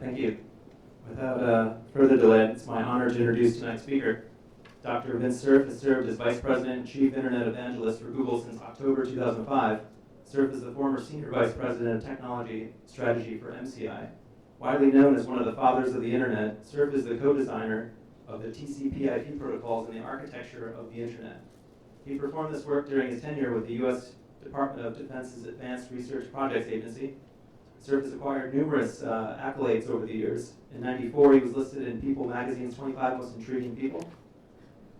Thank you. Without further delay, it's my honor to introduce tonight's speaker. Dr. Vinton Cerf has served as Vice President and Chief Internet Evangelist for Google since October 2005. Cerf is the former Senior Vice President of Technology Strategy for MCI. Widely known as one of the fathers of the Internet, Cerf is the co-designer of the TCP/IP protocols and the architecture of the Internet. He performed this work during his tenure with the U.S. Department of Defense's Advanced Research Projects Agency. Cerf has acquired numerous accolades over the years. In '94, he was listed in People magazine's 25 Most Intriguing People.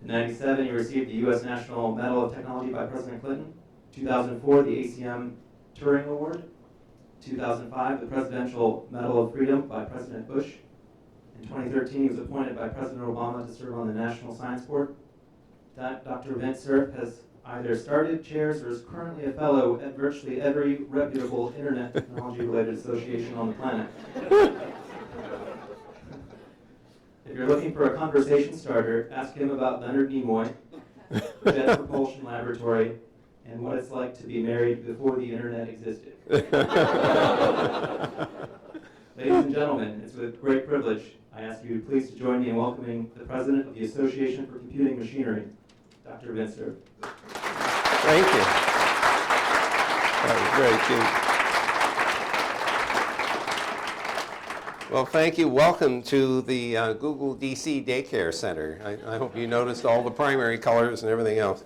In '97, he received the U.S. National Medal of Technology by President Clinton. 2004, the ACM Turing Award. 2005, the Presidential Medal of Freedom by President Bush. In 2013, he was appointed by President Obama to serve on the National Science Board. Dr. Vinton Cerf has either started, chairs, or is currently a fellow at virtually every reputable internet technology-related association on the planet. If you're looking for a conversation starter, ask him about Leonard Nimoy, Jet Propulsion Laboratory, and what it's like to be married before the internet existed. Ladies and gentlemen, it's with great privilege I ask you please to join me in welcoming the President of the Association for Computing Machinery, Dr. Vinton Cerf. Thank you. That was very cute. Well, thank you. Welcome to the Google DC Daycare Center. I hope you noticed all the primary colors and everything else.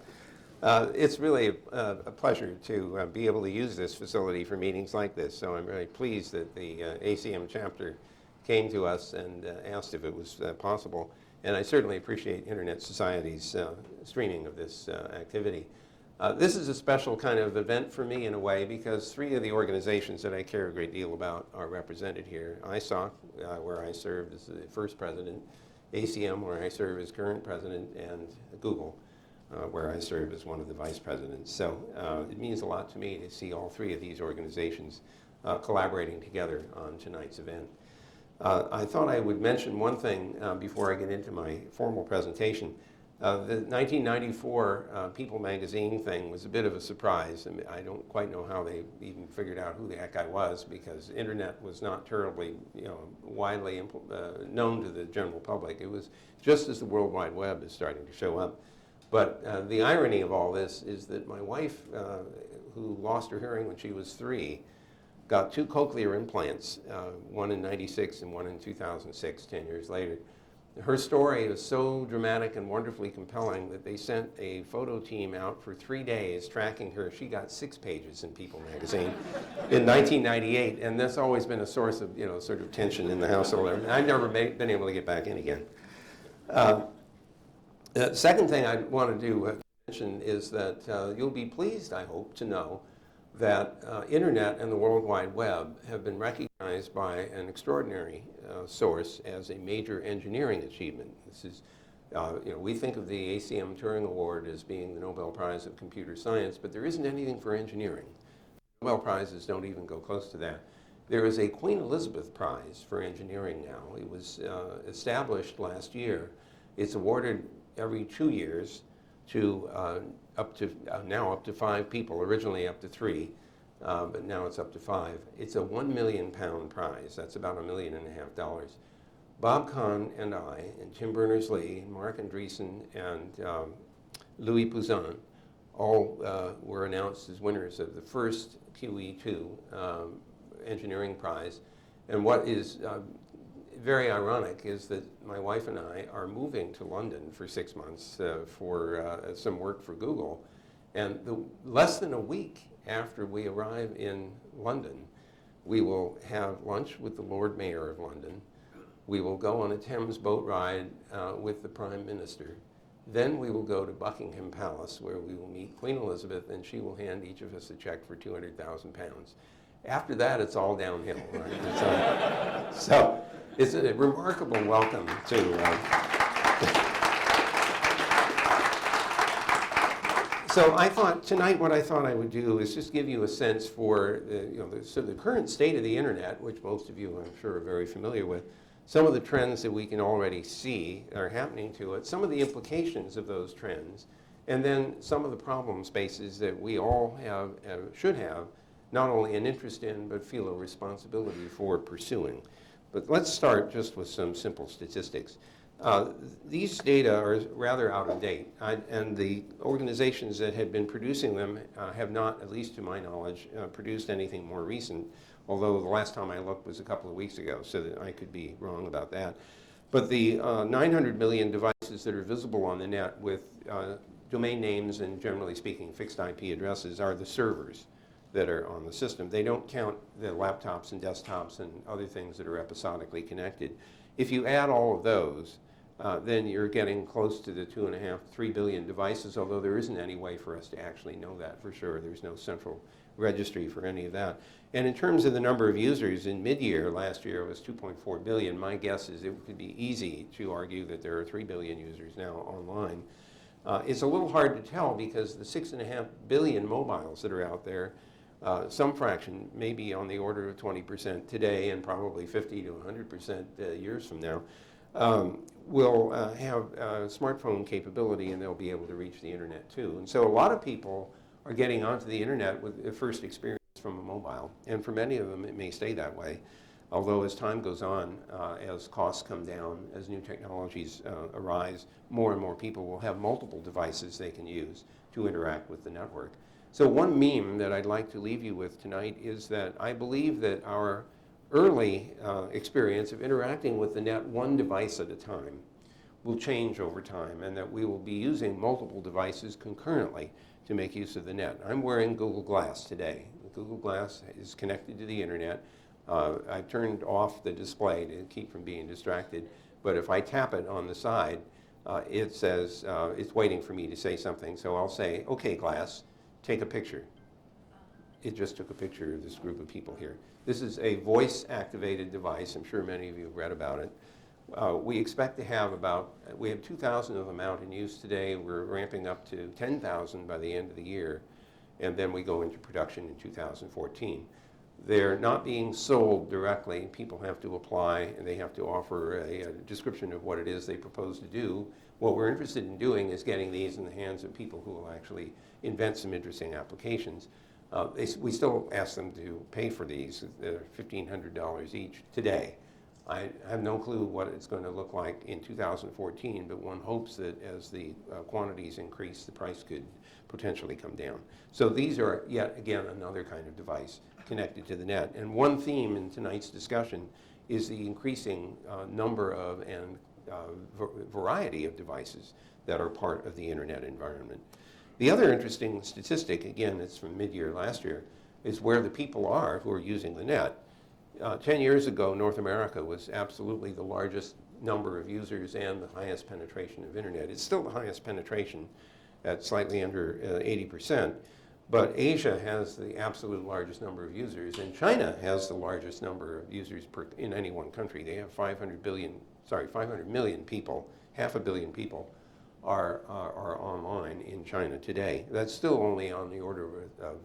It's really a pleasure to be able to use this facility for meetings like this. So I'm really pleased that the ACM chapter came to us and asked if it was possible. And I certainly appreciate Internet Society's streaming of this activity. This is a special kind of event for me in a way because three of the organizations that I care a great deal about are represented here. ISOC, where I served as the first president, ACM, where I serve as current president, and Google, where I serve as one of the vice presidents. So it means a lot to me to see all three of these organizations collaborating together on tonight's event. I thought I would mention one thing before I get into my formal presentation. The 1994 People magazine thing was a bit of a surprise. I mean, I don't quite know how they even figured out who the heck I was because internet was not terribly, widely known to the general public. It was just as the World Wide Web is starting to show up. But the irony of all this is that my wife, who lost her hearing when she was 3, got 2 cochlear implants, one in '96 and one in 2006, 10 years later. Her story is so dramatic and wonderfully compelling that they sent a photo team out for 3 days tracking her. She got 6 pages in People magazine in 1998, and that's always been a source of, sort of tension in the household. I've never been able to get back in again. The second thing I want to mention is that you'll be pleased, I hope, to know that Internet and the World Wide Web have been recognized by an extraordinary source as a major engineering achievement. This is, we think of the ACM Turing Award as being the Nobel Prize of Computer Science, but there isn't anything for engineering. Nobel Prizes don't even go close to that. There is a Queen Elizabeth Prize for engineering now. It was established last year. It's awarded every 2 years to now up to 5 people, originally up to 3, but now it's up to 5. It's a £1 million prize. That's about $1.5 million. Bob Kahn and I, and Tim Berners-Lee, Mark Andreessen, and Louis Pouzin all were announced as winners of the first QE2 engineering prize. And what is very ironic is that my wife and I are moving to London for 6 months for some work for Google. And less than a week after we arrive in London, we will have lunch with the Lord Mayor of London. We will go on a Thames boat ride with the Prime Minister. Then we will go to Buckingham Palace where we will meet Queen Elizabeth and she will hand each of us a check for £200,000. After that, it's all downhill. Right? So it's a remarkable welcome to. So I thought tonight, what I thought I would do is just give you a sense for the current state of the internet, which most of you, I'm sure, are very familiar with. Some of the trends that we can already see are happening to it. Some of the implications of those trends, and then some of the problem spaces that we all should have not only an interest in, but feel a responsibility for pursuing. But let's start just with some simple statistics. These data are rather out of date, and the organizations that had been producing them have not, at least to my knowledge, produced anything more recent, although the last time I looked was a couple of weeks ago, so that I could be wrong about that. But the 900 million devices that are visible on the net with domain names and, generally speaking, fixed IP addresses are the servers that are on the system. They don't count the laptops and desktops and other things that are episodically connected. If you add all of those, then you're getting close to the 2.5, 3 billion devices, although there isn't any way for us to actually know that for sure. There's no central registry for any of that. And in terms of the number of users, in mid-year last year it was 2.4 billion. My guess is it would be easy to argue that there are 3 billion users now online. It's a little hard to tell because the 6.5 billion mobiles that are out there, some fraction, maybe on the order of 20% today and probably 50 to 100% years from now, will have smartphone capability, and they'll be able to reach the internet too. And so a lot of people are getting onto the internet with a first experience from a mobile, and for many of them it may stay that way. Although as time goes on, as costs come down, as new technologies arise, more and more people will have multiple devices they can use to interact with the network. So one meme that I'd like to leave you with tonight is that I believe that our early experience of interacting with the net one device at a time will change over time, and that we will be using multiple devices concurrently to make use of the net. I'm wearing Google Glass today. Google Glass is connected to the internet. I've turned off the display to keep from being distracted, but if I tap it on the side, it says it's waiting for me to say something. So I'll say, okay, Glass, take a picture. It just took a picture of this group of people here. This is a voice-activated device. I'm sure many of you have read about it. We expect to have we have 2,000 of them out in use today. We're ramping up to 10,000 by the end of the year, and then we go into production in 2014. They're not being sold directly. People have to apply, and they have to offer a description of what it is they propose to do. What we're interested in doing is getting these in the hands of people who will actually invent some interesting applications. We still ask them to pay for these. They're $1,500 each today. I have no clue what it's going to look like in 2014, but one hopes that as the quantities increase, the price could potentially come down. So these are, yet again, another kind of device connected to the net. And one theme in tonight's discussion is the increasing number of and variety of devices that are part of the internet environment. The other interesting statistic, again, it's from mid-year last year, is where the people are who are using the net. 10 years ago, North America was absolutely the largest number of users and the highest penetration of internet. It's still the highest penetration at slightly under 80%, but Asia has the absolute largest number of users, and China has the largest number of users in any one country. They have 500 million people, 500 million people are online in China today. That's still only on the order of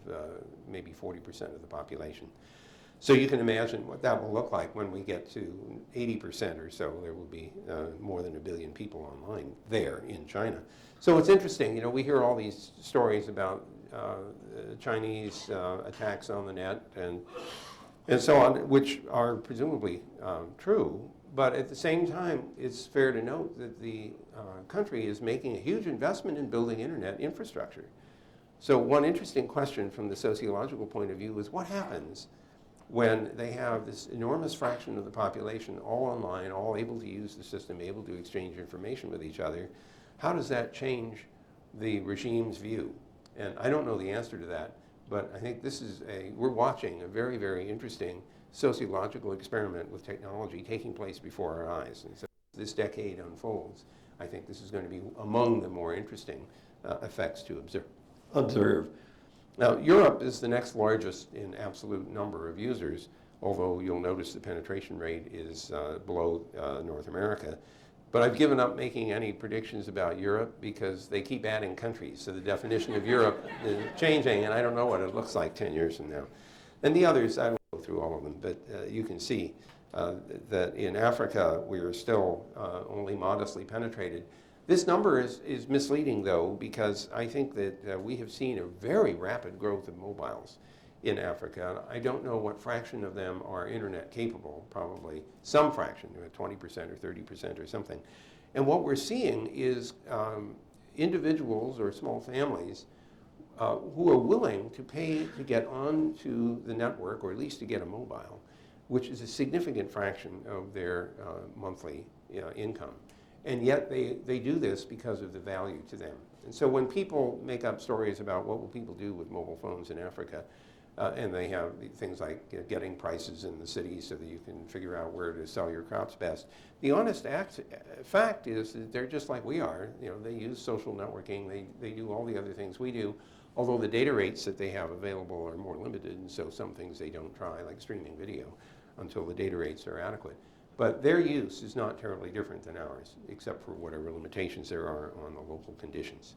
maybe 40% of the population. So you can imagine what that will look like when we get to 80% or so. There will be more than 1 billion people online there in China. So it's interesting, we hear all these stories about Chinese attacks on the net and so on, which are presumably true. But at the same time, it's fair to note that the country is making a huge investment in building internet infrastructure. So one interesting question from the sociological point of view is what happens when they have this enormous fraction of the population all online, all able to use the system, able to exchange information with each other? How does that change the regime's view? And I don't know the answer to that, but I think we're watching a very, very interesting sociological experiment with technology taking place before our eyes. And so as this decade unfolds, I think this is going to be among the more interesting effects to observe. Now, Europe is the next largest in absolute number of users, although you'll notice the penetration rate is below North America. But I've given up making any predictions about Europe because they keep adding countries. So the definition of Europe is changing, and I don't know what it looks like 10 years from now. And the others, I won't go through all of them, but you can see that in Africa, we are still only modestly penetrated. This number is misleading, though, because I think that we have seen a very rapid growth of mobiles in Africa. I don't know what fraction of them are internet capable, probably some fraction, 20% or 30% or something. And what we're seeing is individuals or small families who are willing to pay to get onto the network, or at least to get a mobile, which is a significant fraction of their monthly income. And yet they do this because of the value to them. And so when people make up stories about what will people do with mobile phones in Africa, and they have things like getting prices in the city so that you can figure out where to sell your crops best, the honest fact is that they're just like we are. They use social networking, they do all the other things we do, although the data rates that they have available are more limited, and so some things they don't try, like streaming video, until the data rates are adequate. But their use is not terribly different than ours, except for whatever limitations there are on the local conditions.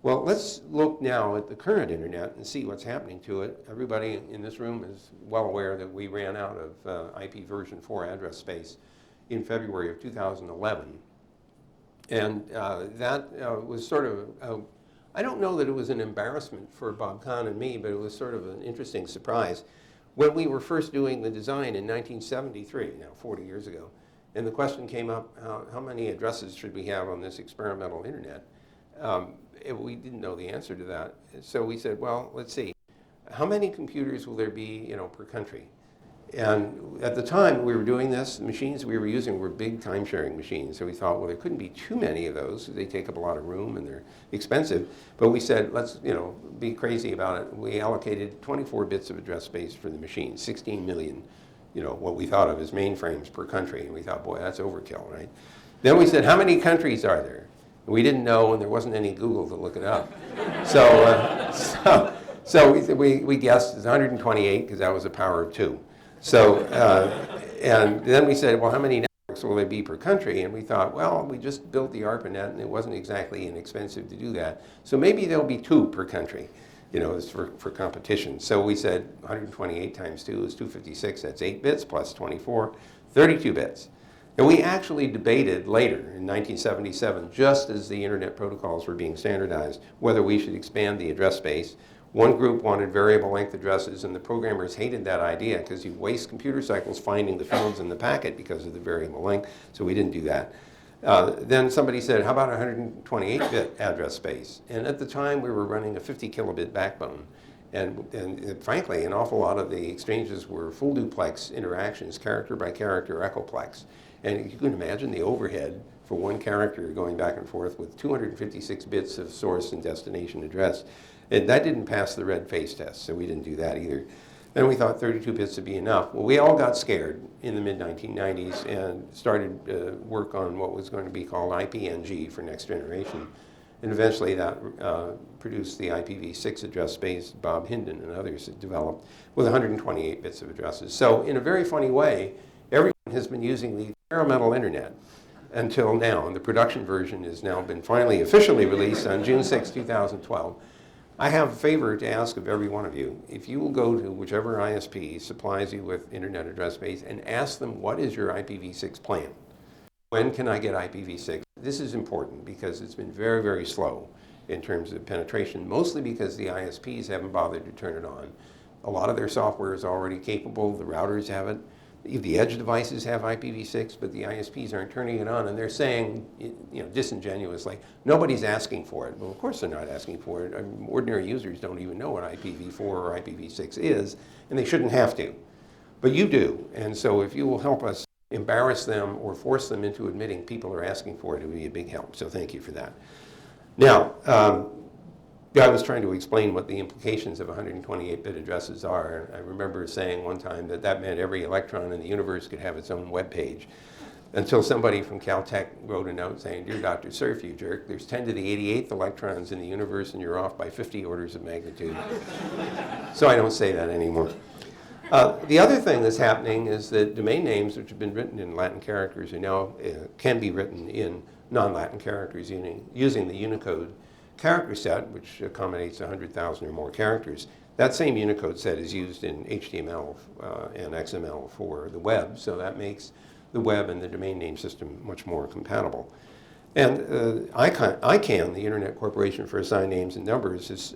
Well, let's look now at the current internet and see what's happening to it. Everybody in this room is well aware that we ran out of IP version 4 address space in February of 2011. And that was sort of, I don't know that it was an embarrassment for Bob Kahn and me, but it was sort of an interesting surprise. When we were first doing the design in 1973, now 40 years ago, and the question came up, how many addresses should we have on this experimental internet? We didn't know the answer to that. So we said, well, let's see. How many computers will there be, per country? And at the time we were doing this, the machines we were using were big time-sharing machines. So we thought, well, there couldn't be too many of those. They take up a lot of room and they're expensive. But we said, let's, be crazy about it. We allocated 24 bits of address space for the machine, 16 million, what we thought of as mainframes per country. And we thought, boy, that's overkill, right? Then we said, how many countries are there? And we didn't know, and there wasn't any Google to look it up. So we guessed it's 128 because that was a power of 2. So, and then we said, well, how many networks will there be per country? And we thought, well, we just built the ARPANET, and it wasn't exactly inexpensive to do that. So maybe there'll be 2 per country, for competition. So we said 128 times 2 is 256. That's 8 bits plus 24, 32 bits. And we actually debated later in 1977, just as the internet protocols were being standardized, whether we should expand the address space. One group wanted variable length addresses, and the programmers hated that idea because you waste computer cycles finding the fields in the packet because of the variable length, so we didn't do that. Then somebody said, how about 128-bit address space? And at the time, we were running a 50 kilobit backbone. And frankly, an awful lot of the exchanges were full duplex interactions, character by character, echoplex. And you can imagine the overhead for one character going back and forth with 256 bits of source and destination address. And that didn't pass the red face test, so we didn't do that either. Then we thought 32 bits would be enough. Well, we all got scared in the mid-1990s and started work on what was going to be called IPNG for next generation. And eventually that produced the IPv6 address space Bob Hindon and others had developed with 128 bits of addresses. So in a very funny way, everyone has been using the experimental internet until now, and the production version has now been finally officially released on June 6, 2012. I have a favor to ask of every one of you. If you will go to whichever ISP supplies you with internet address space and ask them, what is your IPv6 plan? When can I get IPv6? This is important because it's been very, very slow in terms of penetration, mostly because the ISPs haven't bothered to turn it on. A lot of their software is already capable. The routers have it. The edge devices have IPv6, but the ISPs aren't turning it on, and they're saying, disingenuously, nobody's asking for it. Well, of course they're not asking for it. Ordinary users don't even know what IPv4 or IPv6 is, and they shouldn't have to. But you do, and so if you will help us embarrass them or force them into admitting people are asking for it, it would be a big help. So thank you for that. Now, I was trying to explain what the implications of 128-bit addresses are. I remember saying one time that that meant every electron in the universe could have its own web page, until somebody from Caltech wrote a note saying, dear Dr. Cerf, you jerk, there's 10 to the 88th electrons in the universe and you're off by 50 orders of magnitude. So I don't say that anymore. The other thing that's happening is that domain names which have been written in Latin characters are now can be written in non-Latin characters using the Unicode character set, which accommodates 100,000 or more characters. That same Unicode set is used in HTML and XML for the web, so that makes the web and the domain name system much more compatible. And ICANN, the Internet Corporation for Assigned Names and Numbers, has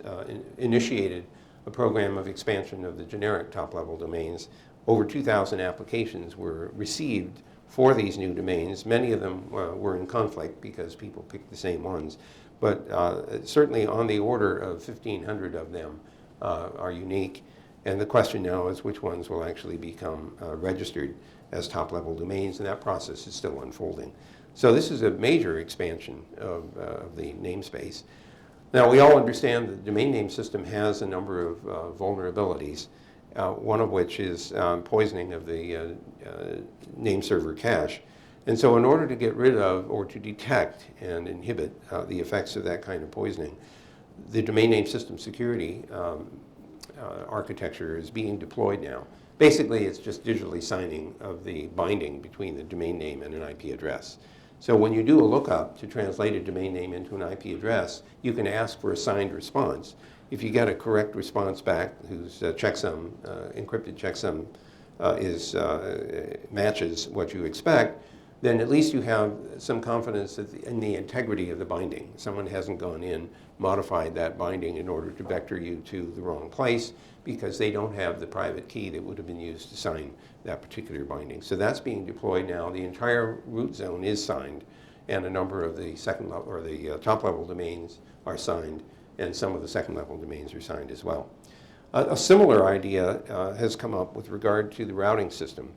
initiated a program of expansion of the generic top-level domains. Over 2,000 applications were received for these new domains. Many of them were in conflict because people picked the same ones. But certainly on the order of 1,500 of them are unique. And the question now is which ones will actually become registered as top-level domains, and that process is still unfolding. So this is a major expansion of the namespace. Now, we all understand that the domain name system has a number of vulnerabilities, one of which is poisoning of the name server cache. And so in order to get rid of or to detect and inhibit the effects of that kind of poisoning, the domain name system security architecture is being deployed now. Basically, it's just digitally signing of the binding between the domain name and an IP address. So when you do a lookup to translate a domain name into an IP address, you can ask for a signed response. If you get a correct response back whose checksum, encrypted checksum matches what you expect, then at least you have some confidence in the integrity of the binding. Someone hasn't gone in, modified that binding in order to vector you to the wrong place because they don't have the private key that would have been used to sign that particular binding. So that's being deployed now. The entire root zone is signed, and a number of the second level or the top level domains are signed, and some of the second level domains are signed as well. A similar idea has come up with regard to the routing system.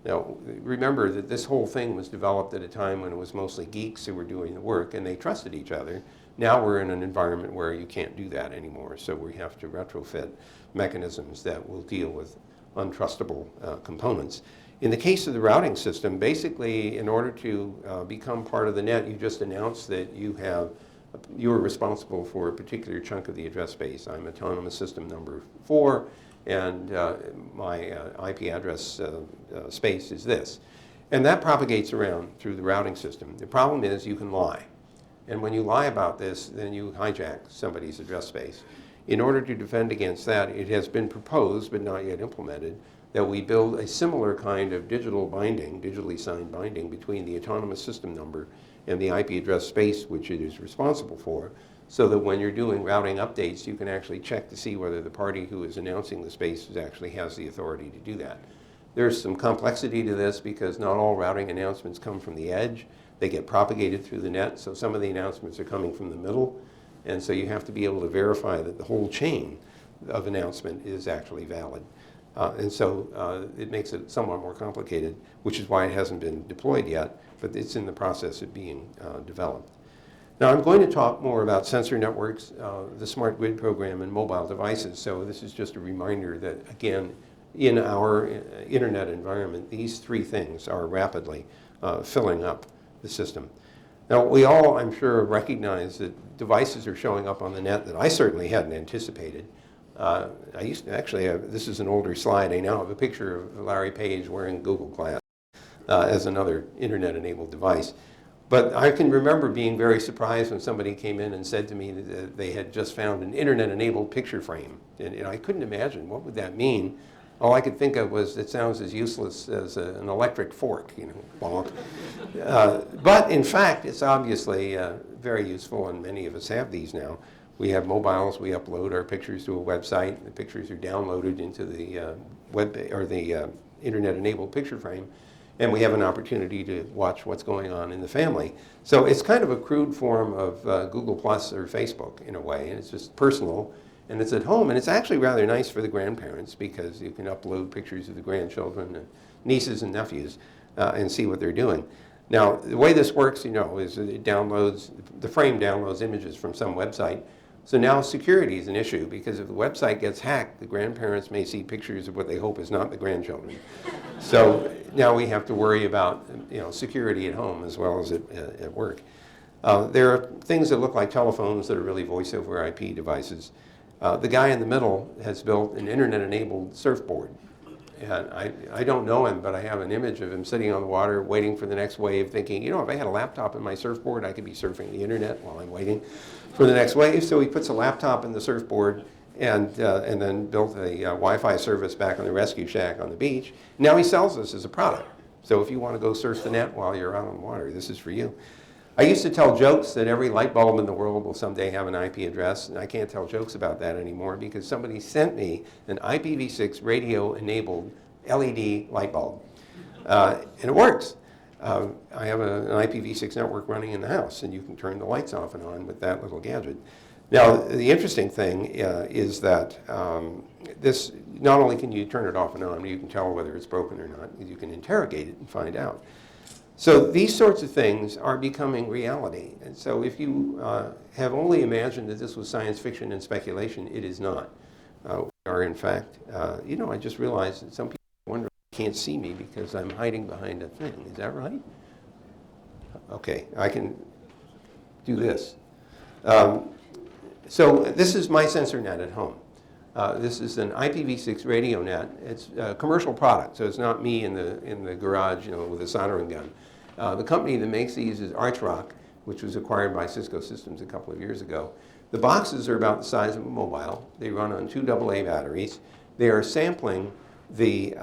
Now, remember that this whole thing was developed at a time when it was mostly geeks who were doing the work, and they trusted each other. Now we're in an environment where you can't do that anymore, so we have to retrofit mechanisms that will deal with untrustable components. In the case of the routing system, basically, in order to become part of the net, you just announce that you're responsible for a particular chunk of the address space. I'm autonomous system number 4, and my IP address space is this. And that propagates around through the routing system. The problem is you can lie. And when you lie about this, then you hijack somebody's address space. In order to defend against that, it has been proposed, but not yet implemented, that we build a similar kind of digital binding, digitally signed binding between the autonomous system number and the IP address space which it is responsible for, so that when you're doing routing updates, you can actually check to see whether the party who is announcing the space actually has the authority to do that. There's some complexity to this because not all routing announcements come from the edge. They get propagated through the net, so some of the announcements are coming from the middle, and so you have to be able to verify that the whole chain of announcement is actually valid. And so it makes it somewhat more complicated, which is why it hasn't been deployed yet, but it's in the process of being developed. Now, I'm going to talk more about sensor networks, the smart grid program, and mobile devices. So this is just a reminder that, again, in our internet environment, these three things are rapidly filling up the system. Now, we all, I'm sure, recognize that devices are showing up on the net that I certainly hadn't anticipated. I used to actually have, this is an older slide, I now have a picture of Larry Page wearing Google Glass as another internet-enabled device. But I can remember being very surprised when somebody came in and said to me that they had just found an internet-enabled picture frame. And I couldn't imagine, what would that mean? All I could think of was, it sounds as useless as an electric fork, you know, bonk. But in fact, it's obviously very useful, and many of us have these now. We have mobiles, we upload our pictures to a website, the pictures are downloaded into the internet-enabled picture frame, and we have an opportunity to watch what's going on in the family. So it's kind of a crude form of Google Plus or Facebook in a way, and it's just personal, and it's at home, and it's actually rather nice for the grandparents because you can upload pictures of the grandchildren and nieces and nephews and see what they're doing. Now, the way this works, you know, is it downloads, the frame downloads images from some website. So now security is an issue because if the website gets hacked, the grandparents may see pictures of what they hope is not the grandchildren. So now we have to worry about, you know, security at home as well as at work. There are things that look like telephones that are really voice over IP devices. The guy in the middle has built an internet-enabled surfboard. And I don't know him, but I have an image of him sitting on the water waiting for the next wave thinking, you know, if I had a laptop in my surfboard, I could be surfing the internet while I'm waiting for the next wave. So he puts a laptop in the surfboard and then built a Wi-Fi service back on the rescue shack on the beach. Now he sells this as a product. So if you want to go surf the net while you're out on the water, this is for you. I used to tell jokes that every light bulb in the world will someday have an IP address, and I can't tell jokes about that anymore because somebody sent me an IPv6 radio-enabled LED light bulb. And it works. I have an IPv6 network running in the house, and you can turn the lights off and on with that little gadget. Now, the interesting thing is that this, not only can you turn it off and on, you can tell whether it's broken or not. You can interrogate it and find out. So these sorts of things are becoming reality. And so if you have only imagined that this was science fiction and speculation, it is not. We are, in fact, I just realized that some people wonder if they can't see me because I'm hiding behind a thing. Is that right? Okay, I can do this. So this is my sensor net at home. This is an IPv6 radio net. It's a commercial product, so it's not me in the garage, with a soldering gun. The company that makes these is Archrock, which was acquired by Cisco Systems a couple of years ago. The boxes are about the size of a mobile. They run on 2 AA batteries. They are sampling the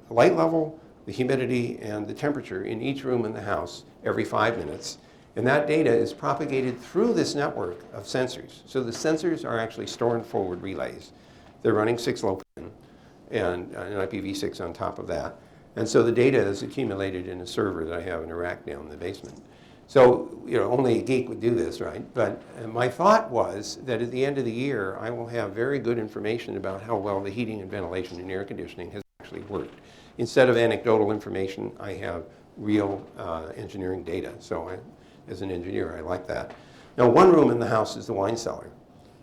light level, the humidity, and the temperature in each room in the house every 5 minutes. And that data is propagated through this network of sensors. So the sensors are actually stored forward relays. They're running 6LoWPAN and an IPv6 on top of that. And so the data is accumulated in a server that I have in a rack down in the basement. So, only a geek would do this, right? But my thought was that at the end of the year, I will have very good information about how well the heating and ventilation and air conditioning has actually worked. Instead of anecdotal information, I have real engineering data. So as an engineer, I like that. Now, one room in the house is the wine cellar.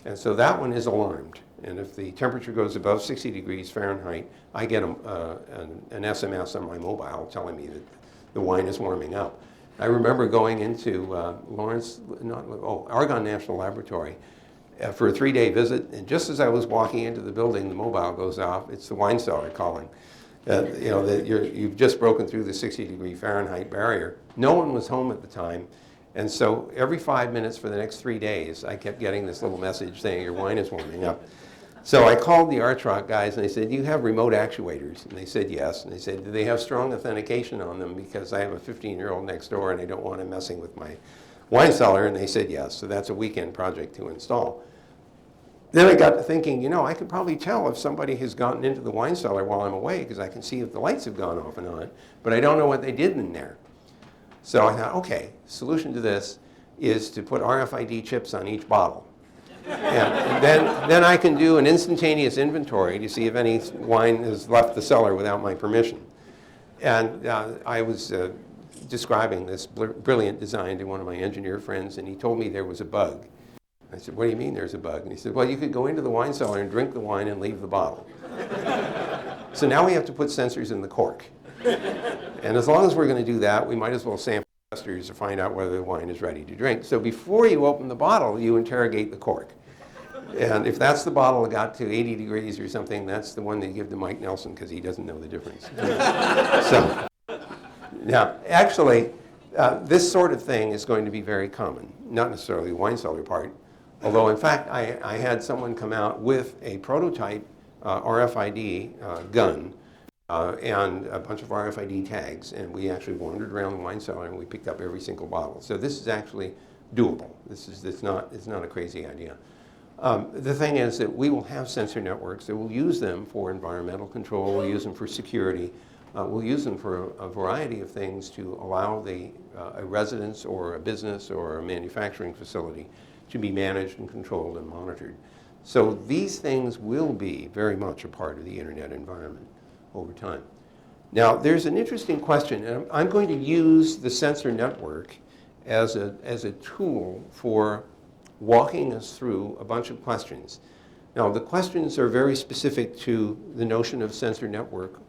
And so that one is alarmed. And if the temperature goes above 60 degrees Fahrenheit, I get an SMS on my mobile telling me that the wine is warming up. I remember going into Argonne National Laboratory for a 3-day visit, and just as I was walking into the building, the mobile goes off. It's the wine cellar calling. That you've just broken through the 60-degree Fahrenheit barrier. No one was home at the time. And so every 5 minutes for the next 3 days, I kept getting this little message saying your wine is warming up. So I called the Archrock guys and I said, do you have remote actuators? And they said yes. And they said, do they have strong authentication on them? Because I have a 15-year-old next door and I don't want him messing with my wine cellar. And they said yes. So that's a weekend project to install. Then I got to thinking, I could probably tell if somebody has gotten into the wine cellar while I'm away because I can see if the lights have gone off and on, but I don't know what they did in there. So I thought, okay, solution to this is to put RFID chips on each bottle. And then I can do an instantaneous inventory to see if any wine has left the cellar without my permission. And I was describing this brilliant design to one of my engineer friends, and he told me there was a bug. I said, what do you mean there's a bug? And he said, well, you could go into the wine cellar and drink the wine and leave the bottle. So now we have to put sensors in the cork. And as long as we're going to do that, we might as well sample testers to find out whether the wine is ready to drink. So before you open the bottle, you interrogate the cork. And if that's the bottle that got to 80 degrees or something, that's the one they give to Mike Nelson because he doesn't know the difference. So, now, actually, this sort of thing is going to be very common, not necessarily the wine cellar part, although in fact I had someone come out with a prototype RFID gun and a bunch of RFID tags, and we actually wandered around the wine cellar and we picked up every single bottle. So this is actually doable. It's not a crazy idea. The thing is that we will have sensor networks that will use them for environmental control, we'll use them for security, we'll use them for a variety of things to allow a residence or a business or a manufacturing facility to be managed and controlled and monitored. So these things will be very much a part of the internet environment over time. Now, there's an interesting question, and I'm going to use the sensor network as a tool for walking us through a bunch of questions. Now, the questions are very specific to the notion of sensor network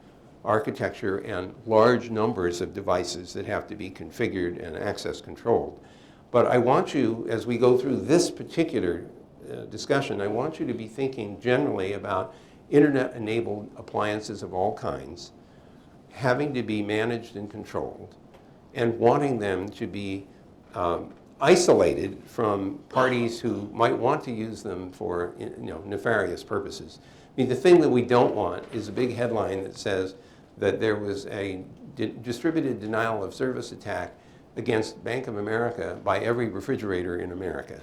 architecture and large numbers of devices that have to be configured and access controlled. But I want you, as we go through this particular discussion, I want you to be thinking generally about internet-enabled appliances of all kinds, having to be managed and controlled, and wanting them to be isolated from parties who might want to use them for nefarious purposes. I mean, the thing that we don't want is a big headline that says that there was a distributed denial of service attack against Bank of America by every refrigerator in America.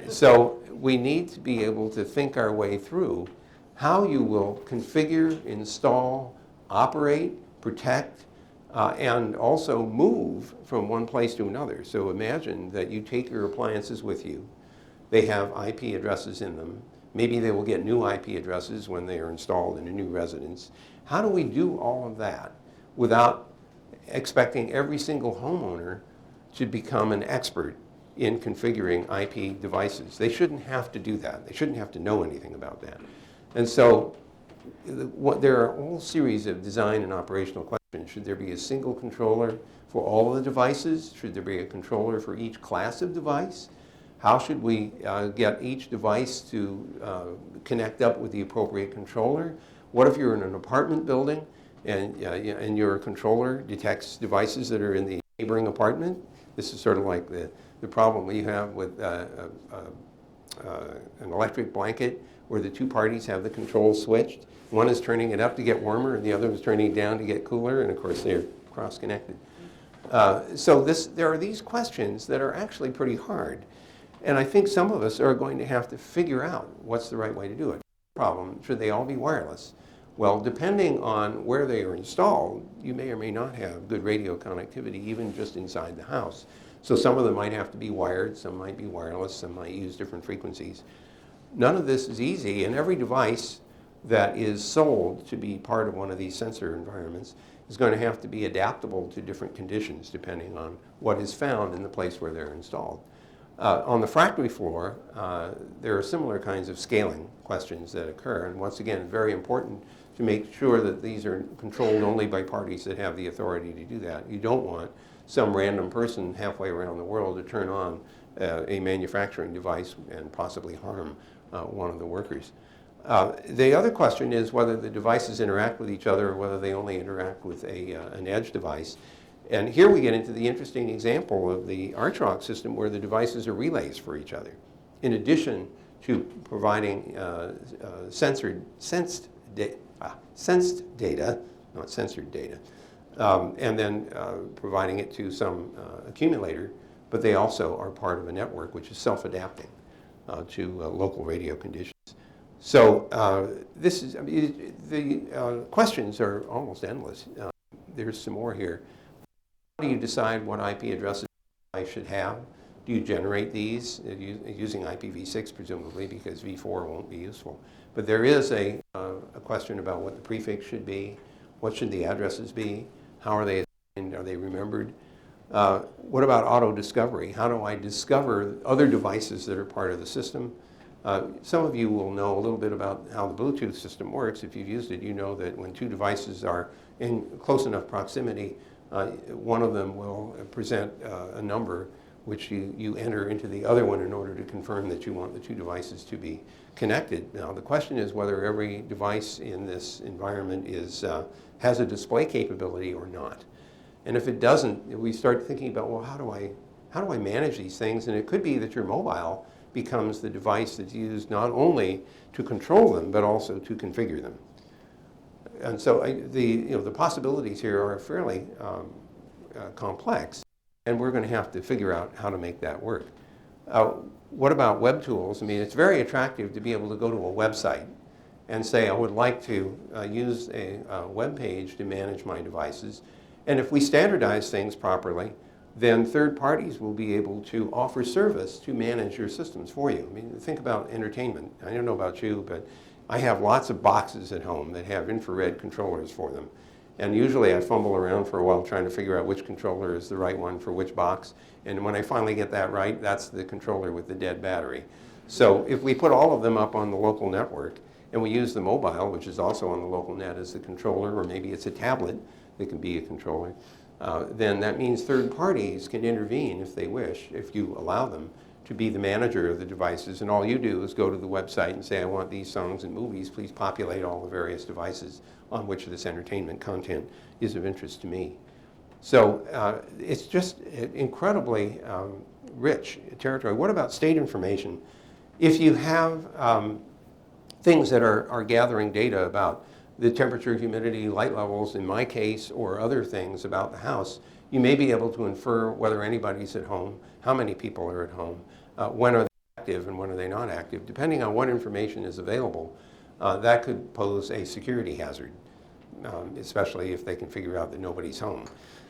So we need to be able to think our way through how you will configure, install, operate, protect, and also move from one place to another. So imagine that you take your appliances with you. They have IP addresses in them. Maybe they will get new IP addresses when they are installed in a new residence. How do we do all of that without expecting every single homeowner to become an expert in configuring IP devices? They shouldn't have to do that. They shouldn't have to know anything about that. And so there are a whole series of design and operational questions. Should there be a single controller for all of the devices? Should there be a controller for each class of device? How should we get each device to connect up with the appropriate controller? What if you're in an apartment building and your controller detects devices that are in the neighboring apartment? This is sort of like the problem we have with an electric blanket where the two parties have the controls switched. One is turning it up to get warmer and the other is turning it down to get cooler, and of course they're cross-connected. So there are these questions that are actually pretty hard. And I think some of us are going to have to figure out what's the right way to do it. Problem, should they all be wireless? Well, depending on where they are installed, you may or may not have good radio connectivity even just inside the house. So some of them might have to be wired, some might be wireless, some might use different frequencies. None of this is easy, and every device that is sold to be part of one of these sensor environments is going to have to be adaptable to different conditions depending on what is found in the place where they're installed. On the factory floor, there are similar kinds of scaling questions that occur, and once again, very important to make sure that these are controlled only by parties that have the authority to do that. You don't want some random person halfway around the world to turn on a manufacturing device and possibly harm one of the workers. The other question is whether the devices interact with each other or whether they only interact with an edge device. And here we get into the interesting example of the Archrock system where the devices are relays for each other. In addition to providing sensed data, not censored data, and then providing it to some accumulator, but they also are part of a network which is self-adapting to local radio conditions. So the questions are almost endless. There's some more here. How do you decide what IP addresses I should have? Do you generate these using IPv6 presumably, because v4 won't be useful? But there is a question about what the prefix should be. What should the addresses be? How are they assigned? Are they remembered? What about auto discovery? How do I discover other devices that are part of the system? Some of you will know a little bit about how the Bluetooth system works. If you've used it, you know that when two devices are in close enough proximity, one of them will present a number which you enter into the other one in order to confirm that you want the two devices to be connected. Now, the question is whether every device in this environment has a display capability or not. And if it doesn't, we start thinking about, well, how do I manage these things? And it could be that your mobile becomes the device that's used not only to control them, but also to configure them. And so the possibilities here are fairly complex, and we're going to have to figure out how to make that work. What about web tools? I mean, it's very attractive to be able to go to a website and say, I would like to use a web page to manage my devices. And if we standardize things properly, then third parties will be able to offer service to manage your systems for you. I mean, think about entertainment. I don't know about you, but I have lots of boxes at home that have infrared controllers for them. And usually I fumble around for a while trying to figure out which controller is the right one for which box. And when I finally get that right, that's the controller with the dead battery. So if we put all of them up on the local network and we use the mobile, which is also on the local net, as the controller, or maybe it's a tablet that can be a controller, then that means third parties can intervene if they wish, if you allow them to be the manager of the devices. And all you do is go to the website and say, I want these songs and movies. Please populate all the various devices on which this entertainment content is of interest to me. So it's just incredibly rich territory. What about state information? If you have things that are gathering data about the temperature, humidity, light levels in my case, or other things about the house, you may be able to infer whether anybody's at home, how many people are at home, when are they active and when are they not active. Depending on what information is available, that could pose a security hazard, especially if they can figure out that nobody's home.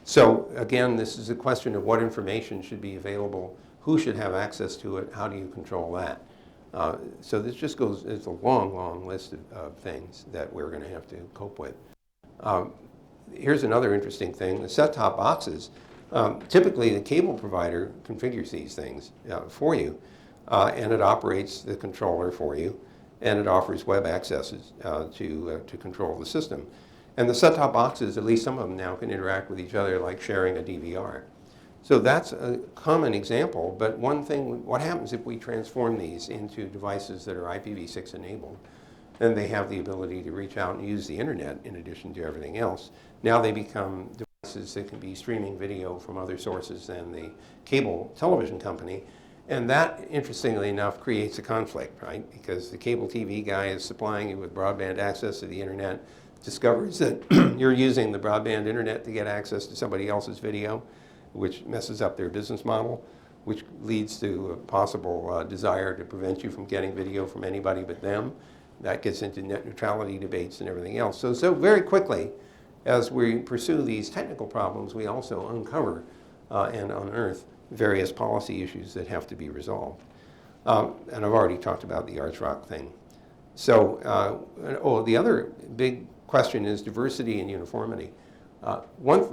So again, this is a question of what information should be available, who should have access to it, how do you control that? So this just goes, it's a long, long list of things that we're going to have to cope with. Here's another interesting thing, the set-top boxes. Typically, the cable provider configures these things for you, and it operates the controller for you, and it offers web accesses to control the system. And the set-top boxes, at least some of them now, can interact with each other like sharing a DVR. So that's a common example, but one thing, what happens if we transform these into devices that are IPv6 enabled, and they have the ability to reach out and use the internet in addition to everything else? Now they become devices that can be streaming video from other sources than the cable television company, and that, interestingly enough, creates a conflict, right? Because the cable TV guy is supplying you with broadband access to the internet, discovers that you're using the broadband internet to get access to somebody else's video, which messes up their business model, which leads to a possible desire to prevent you from getting video from anybody but them. That gets into net neutrality debates and everything else. So very quickly, as we pursue these technical problems, we also uncover and unearth various policy issues that have to be resolved. And I've already talked about the ArchRock thing. So, the other big question is diversity and uniformity.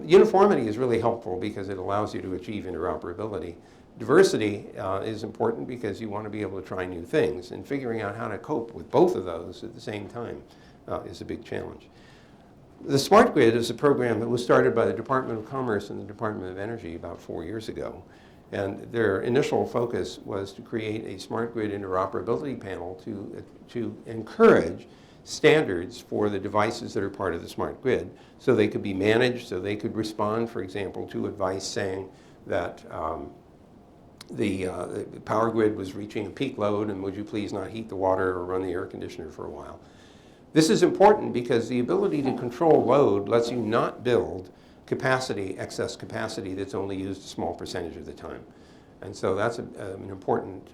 Uniformity is really helpful because it allows you to achieve interoperability. Diversity is important because you want to be able to try new things, and figuring out how to cope with both of those at the same time is a big challenge. The Smart Grid is a program that was started by the Department of Commerce and the Department of Energy about 4 years ago. And their initial focus was to create a smart grid interoperability panel to encourage standards for the devices that are part of the smart grid, so they could be managed, so they could respond, for example, to advice saying that the power grid was reaching a peak load and would you please not heat the water or run the air conditioner for a while. This is important because the ability to control load lets you not build capacity, excess capacity that's only used a small percentage of the time. And so that's an important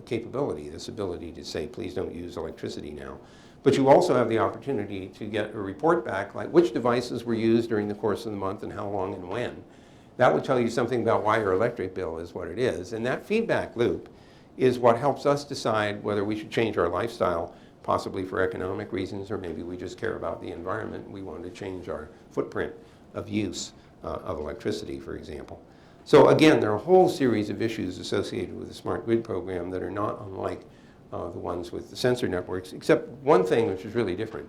capability, this ability to say, please don't use electricity now. But you also have the opportunity to get a report back, like which devices were used during the course of the month and how long and when. That would tell you something about why your electric bill is what it is. And that feedback loop is what helps us decide whether we should change our lifestyle, possibly for economic reasons, or maybe we just care about the environment. We want to change our footprint of use of electricity, for example. So again, there are a whole series of issues associated with the Smart Grid program that are not unlike the ones with the sensor networks, except one thing which is really different.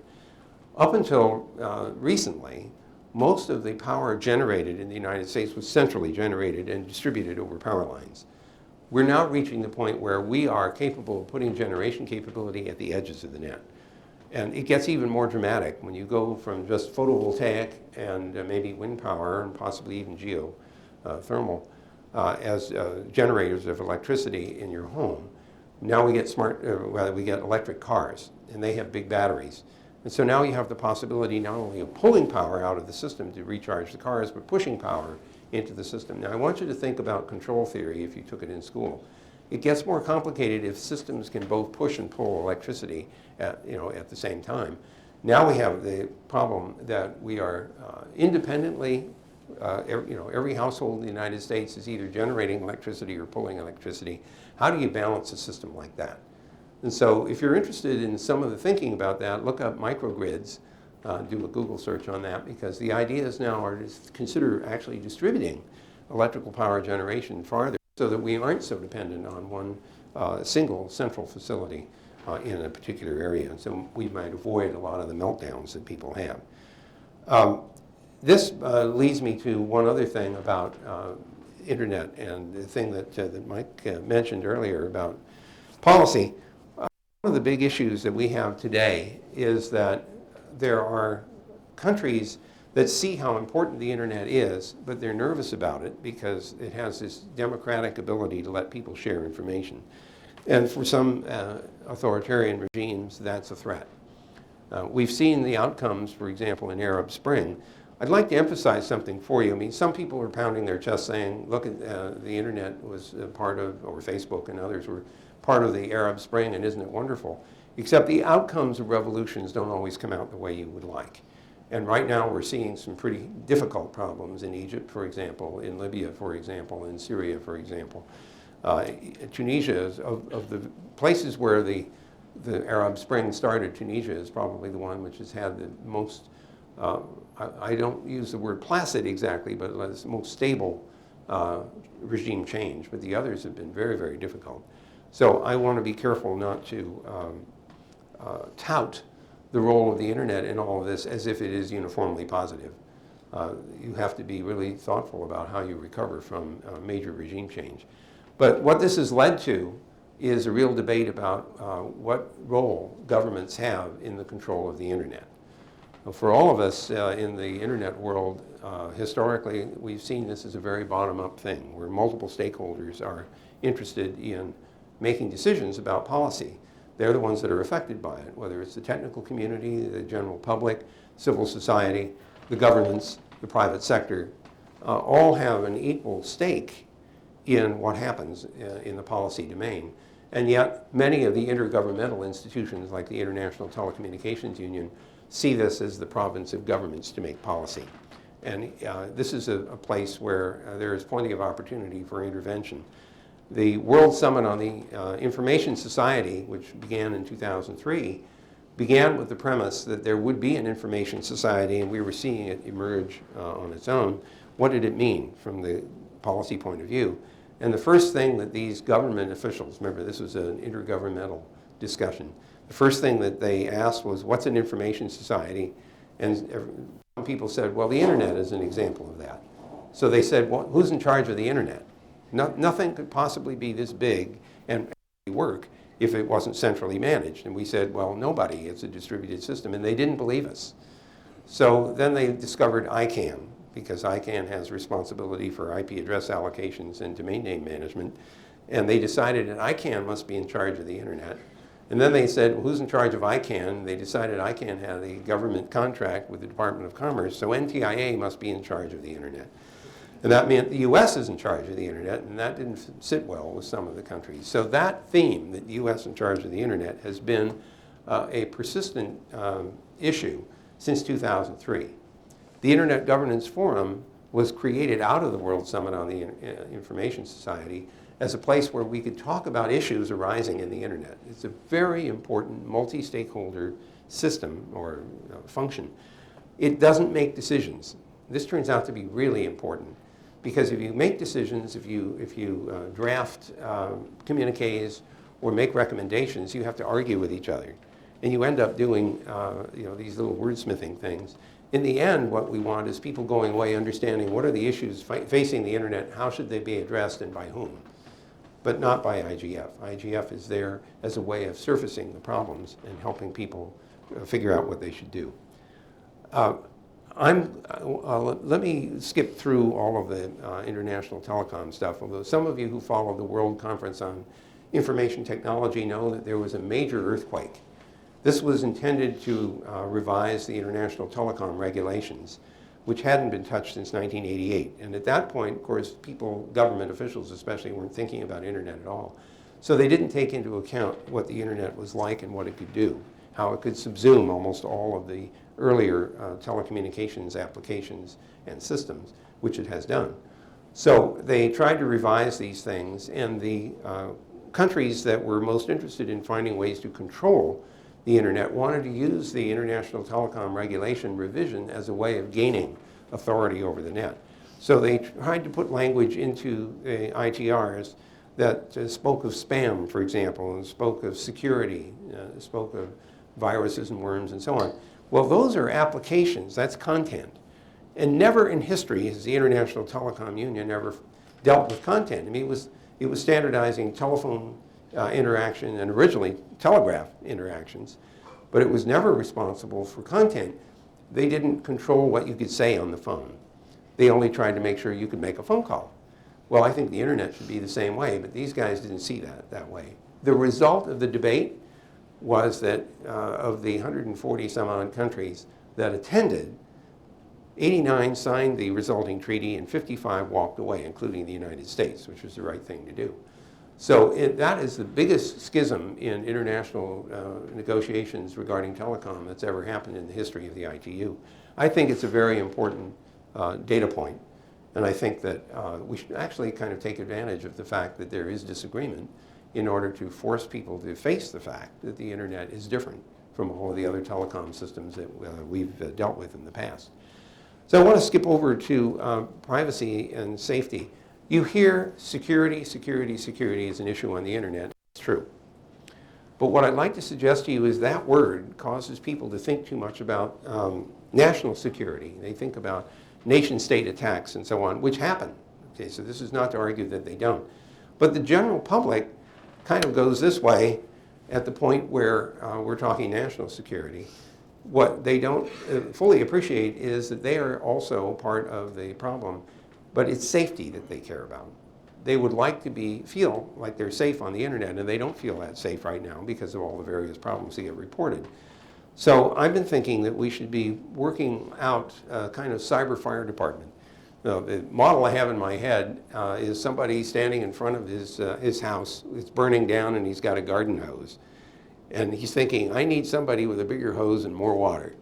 Up until recently, most of the power generated in the United States was centrally generated and distributed over power lines. We're now reaching the point where we are capable of putting generation capability at the edges of the net. And it gets even more dramatic when you go from just photovoltaic and maybe wind power and possibly even geothermal as generators of electricity in your home. Now we get we get electric cars, and they have big batteries. And so now you have the possibility not only of pulling power out of the system to recharge the cars, but pushing power into the system. Now I want you to think about control theory if you took it in school. It gets more complicated if systems can both push and pull electricity at the same time. Now we have the problem that we are independently, every household in the United States is either generating electricity or pulling electricity. How do you balance a system like that? And so if you're interested in some of the thinking about that, look up microgrids, do a Google search on that, because the ideas now are to consider actually distributing electrical power generation farther so that we aren't so dependent on one single central facility in a particular area. And so we might avoid a lot of the meltdowns that people have. This leads me to one other thing about internet and the thing that Mike mentioned earlier about policy. One of the big issues that we have today is that there are countries that see how important the internet is, but they're nervous about it because it has this democratic ability to let people share information. And for some authoritarian regimes, that's a threat. We've seen the outcomes, for example, in Arab Spring. I'd like to emphasize something for you. I mean, some people are pounding their chest saying, look, the internet was part of, or Facebook and others were part of the Arab Spring, and isn't it wonderful? Except the outcomes of revolutions don't always come out the way you would like. And right now we're seeing some pretty difficult problems in Egypt, for example, in Libya, for example, in Syria, for example. Tunisia is of the places where the Arab Spring started. Tunisia is probably the one which has had the most, I don't use the word placid exactly, but it's the most stable regime change. But the others have been very, very difficult. So I want to be careful not to tout the role of the internet in all of this as if it is uniformly positive. You have to be really thoughtful about how you recover from major regime change. But what this has led to is a real debate about what role governments have in the control of the internet. For all of us in the internet world, historically, we've seen this as a very bottom-up thing, where multiple stakeholders are interested in making decisions about policy. They're the ones that are affected by it, whether it's the technical community, the general public, civil society, the governments, the private sector, all have an equal stake in what happens in the policy domain. And yet, many of the intergovernmental institutions, like the International Telecommunications Union, see this as the province of governments to make policy. And this is a place where there is plenty of opportunity for intervention. The World Summit on the Information Society, which began in 2003, began with the premise that there would be an information society, and we were seeing it emerge on its own. What did it mean from the policy point of view? And the first thing that these government officials, remember this was an intergovernmental discussion, the first thing that they asked was, what's an information society? And some people said, well, the internet is an example of that. So they said, well, who's in charge of the internet? Nothing could possibly be this big and work if it wasn't centrally managed. And we said, well, nobody, it's a distributed system. And they didn't believe us. So then they discovered ICANN, because ICANN has responsibility for IP address allocations and domain name management. And they decided that ICANN must be in charge of the internet. And then they said, well, who's in charge of ICANN? They decided ICANN had a government contract with the Department of Commerce, so NTIA must be in charge of the internet. And that meant the US is in charge of the internet, and that didn't sit well with some of the countries. So that theme, that the US in charge of the internet, has been a persistent issue since 2003. The Internet Governance Forum was created out of the World Summit on the Information Society as a place where we could talk about issues arising in the internet. It's a very important multi-stakeholder system or function. It doesn't make decisions. This turns out to be really important, because if you make decisions, if you draft communiques or make recommendations, you have to argue with each other. And you end up doing these little wordsmithing things. In the end, what we want is people going away understanding what are the issues facing the internet, how should they be addressed, and by whom, but not by IGF. IGF is there as a way of surfacing the problems and helping people figure out what they should do. Let me skip through all of the international telecom stuff, although some of you who followed the World Conference on Information Technology know that there was a major earthquake. This was intended to revise the international telecom regulations, which hadn't been touched since 1988. And at that point, of course, people, government officials especially, weren't thinking about internet at all. So they didn't take into account what the internet was like and what it could do, how it could subsume almost all of the earlier telecommunications applications and systems, which it has done. So they tried to revise these things, and the countries that were most interested in finding ways to control the internet wanted to use the international telecom regulation revision as a way of gaining authority over the net. So they tried to put language into the ITRs that spoke of spam, for example, and spoke of security, spoke of viruses and worms and so on. Well, those are applications, that's content. And never in history has the International Telecom Union ever dealt with content. I mean, it was standardizing telephone interaction and originally telegraph interactions, but it was never responsible for content. They didn't control what you could say on the phone. They only tried to make sure you could make a phone call. Well, I think the internet should be the same way, but these guys didn't see that way. The result of the debate was that of the 140 some odd countries that attended, 89 signed the resulting treaty and 55 walked away, including the United States, which was the right thing to do. So that is the biggest schism in international negotiations regarding telecom that's ever happened in the history of the ITU. I think it's a very important data point, and I think that we should actually kind of take advantage of the fact that there is disagreement in order to force people to face the fact that the internet is different from all of the other telecom systems that we've dealt with in the past. So I want to skip over to privacy and safety. You hear security, security, security is an issue on the internet. It's true. But what I'd like to suggest to you is that word causes people to think too much about national security. They think about nation-state attacks and so on, which happen. Okay, so this is not to argue that they don't. But the general public kind of goes this way at the point where we're talking national security. What they don't fully appreciate is that they are also part of the problem, but it's safety that they care about. They would like to feel like they're safe on the internet, and they don't feel that safe right now because of all the various problems that get reported. So I've been thinking that we should be working out a kind of cyber fire department. The model I have in my head is somebody standing in front of his house. It's burning down, and he's got a garden hose. And he's thinking, I need somebody with a bigger hose and more water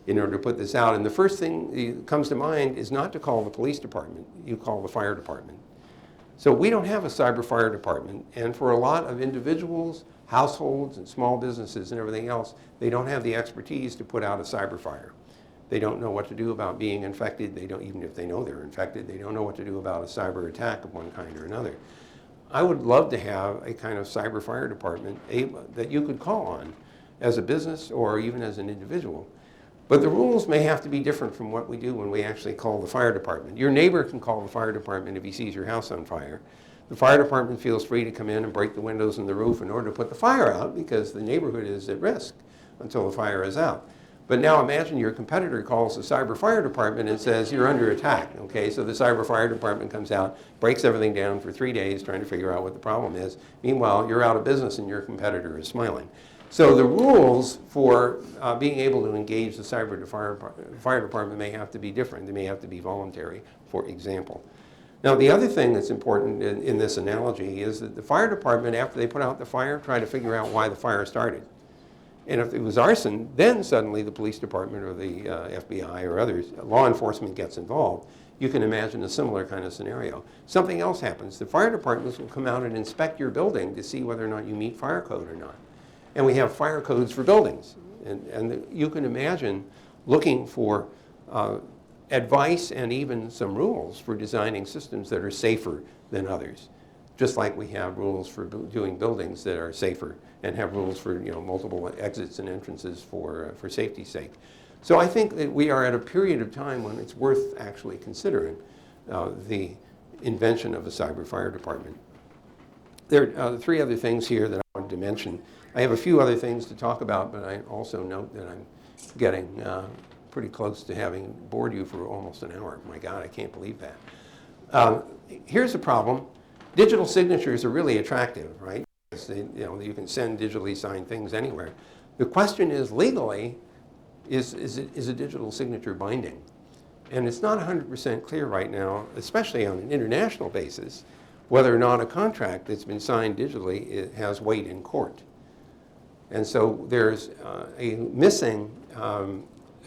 in order to put this out. And the first thing that comes to mind is not to call the police department. You call the fire department. So we don't have a cyber fire department. And for a lot of individuals, households, and small businesses and everything else, they don't have the expertise to put out a cyber fire. They don't know what to do about being infected. They don't, even if they know they're infected, they don't know what to do about a cyber attack of one kind or another. I would love to have a kind of cyber fire department that you could call on as a business or even as an individual. But the rules may have to be different from what we do when we actually call the fire department. Your neighbor can call the fire department if he sees your house on fire. The fire department feels free to come in and break the windows and the roof in order to put the fire out because the neighborhood is at risk until the fire is out. But now imagine your competitor calls the cyber fire department and says, you're under attack. Okay, so the cyber fire department comes out, breaks everything down for 3 days trying to figure out what the problem is. Meanwhile, you're out of business and your competitor is smiling. So the rules for being able to engage the fire department may have to be different. They may have to be voluntary, for example. Now, the other thing that's important in this analogy is that the fire department, after they put out the fire, try to figure out why the fire started. And if it was arson, then suddenly the police department or the FBI or others, law enforcement gets involved. You can imagine a similar kind of scenario. Something else happens. The fire departments will come out and inspect your building to see whether or not you meet fire code or not. And we have fire codes for buildings. And you can imagine looking for advice and even some rules for designing systems that are safer than others. Just like we have rules for doing buildings that are safer and have rules for multiple exits and entrances for safety's sake. So I think that we are at a period of time when it's worth actually considering the invention of a cyber fire department. There are 3 other things here that I wanted to mention. I have a few other things to talk about, but I also note that I'm getting pretty close to having bored you for almost an hour. My God, I can't believe that. Here's the problem. Digital signatures are really attractive, right? You can send digitally signed things anywhere. The question is, legally, is a digital signature binding? And it's not 100% clear right now, especially on an international basis, whether or not a contract that's been signed digitally has weight in court. And so there's a missing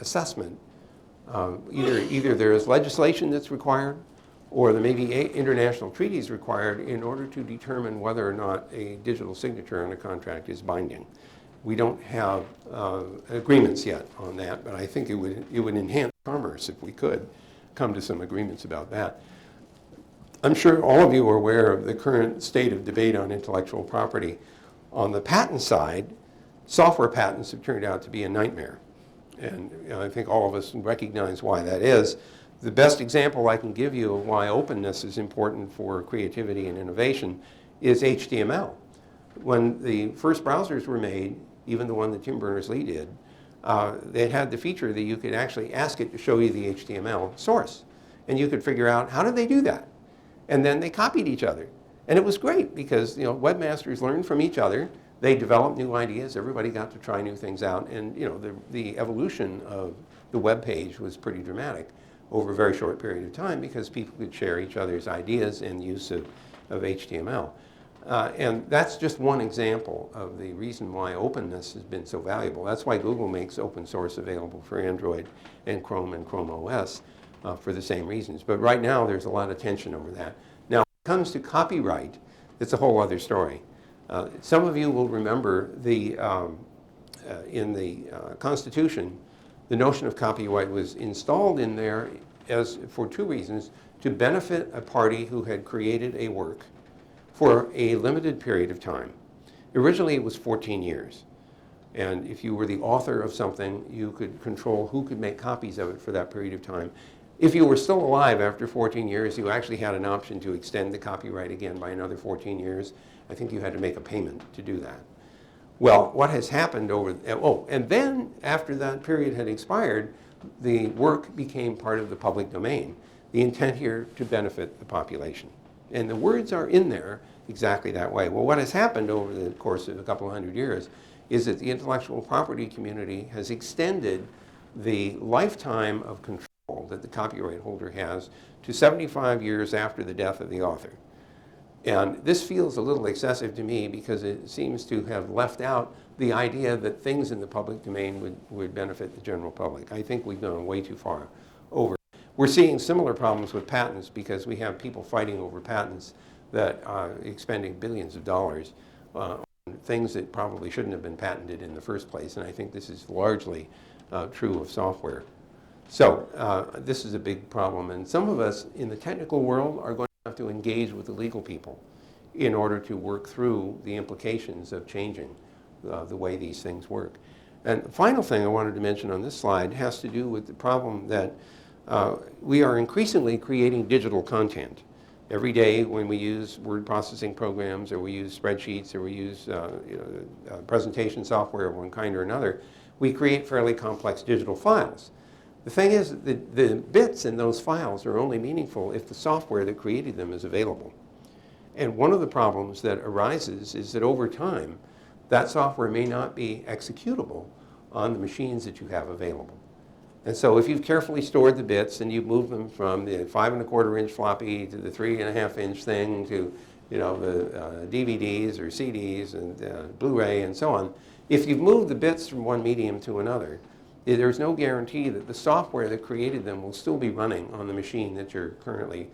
assessment. Either there is legislation that's required, or there may be international treaties required in order to determine whether or not a digital signature on a contract is binding. We don't have agreements yet on that, but I think it would enhance commerce if we could come to some agreements about that. I'm sure all of you are aware of the current state of debate on intellectual property. On the patent side, software patents have turned out to be a nightmare. And I think all of us recognize why that is. The best example I can give you of why openness is important for creativity and innovation is HTML. When the first browsers were made, even the one that Tim Berners-Lee did, they had the feature that you could actually ask it to show you the HTML source. And you could figure out, how did they do that? And then they copied each other. And it was great because webmasters learned from each other. They developed new ideas. Everybody got to try new things out. And the evolution of the web page was pretty dramatic over a very short period of time because people could share each other's ideas and use of HTML. And that's just one example of the reason why openness has been so valuable. That's why Google makes open source available for Android and Chrome OS for the same reasons. But right now, there's a lot of tension over that. Now, when it comes to copyright, it's a whole other story. Some of you will remember in the Constitution, the notion of copyright was installed in there for two reasons: to benefit a party who had created a work for a limited period of time. Originally, it was 14 years. And if you were the author of something, you could control who could make copies of it for that period of time. If you were still alive after 14 years, you actually had an option to extend the copyright again by another 14 years. I think you had to make a payment to do that. Well, what has happened and then after that period had expired, the work became part of the public domain. The intent here to benefit the population. And the words are in there exactly that way. Well, what has happened over the course of a couple of hundred years is that the intellectual property community has extended the lifetime of control that the copyright holder has to 75 years after the death of the author. And this feels a little excessive to me because it seems to have left out the idea that things in the public domain would benefit the general public. I think we've gone way too far over. We're seeing similar problems with patents because we have people fighting over patents that are expending billions of dollars on things that probably shouldn't have been patented in the first place. And I think this is largely true of software. So this is a big problem. And some of us in the technical world are going to have to engage with the legal people in order to work through the implications of changing the way these things work. And the final thing I wanted to mention on this slide has to do with the problem that we are increasingly creating digital content. Every day when we use word processing programs or we use spreadsheets or we use presentation software of one kind or another, we create fairly complex digital files. The thing is, the bits in those files are only meaningful if the software that created them is available. And one of the problems that arises is that over time, that software may not be executable on the machines that you have available. And so if you've carefully stored the bits and you've moved them from the 5¼ inch floppy to the 3½ inch thing to the DVDs or CDs and Blu-ray and so on, if you've moved the bits from one medium to another, there's no guarantee that the software that created them will still be running on the machine that you're currently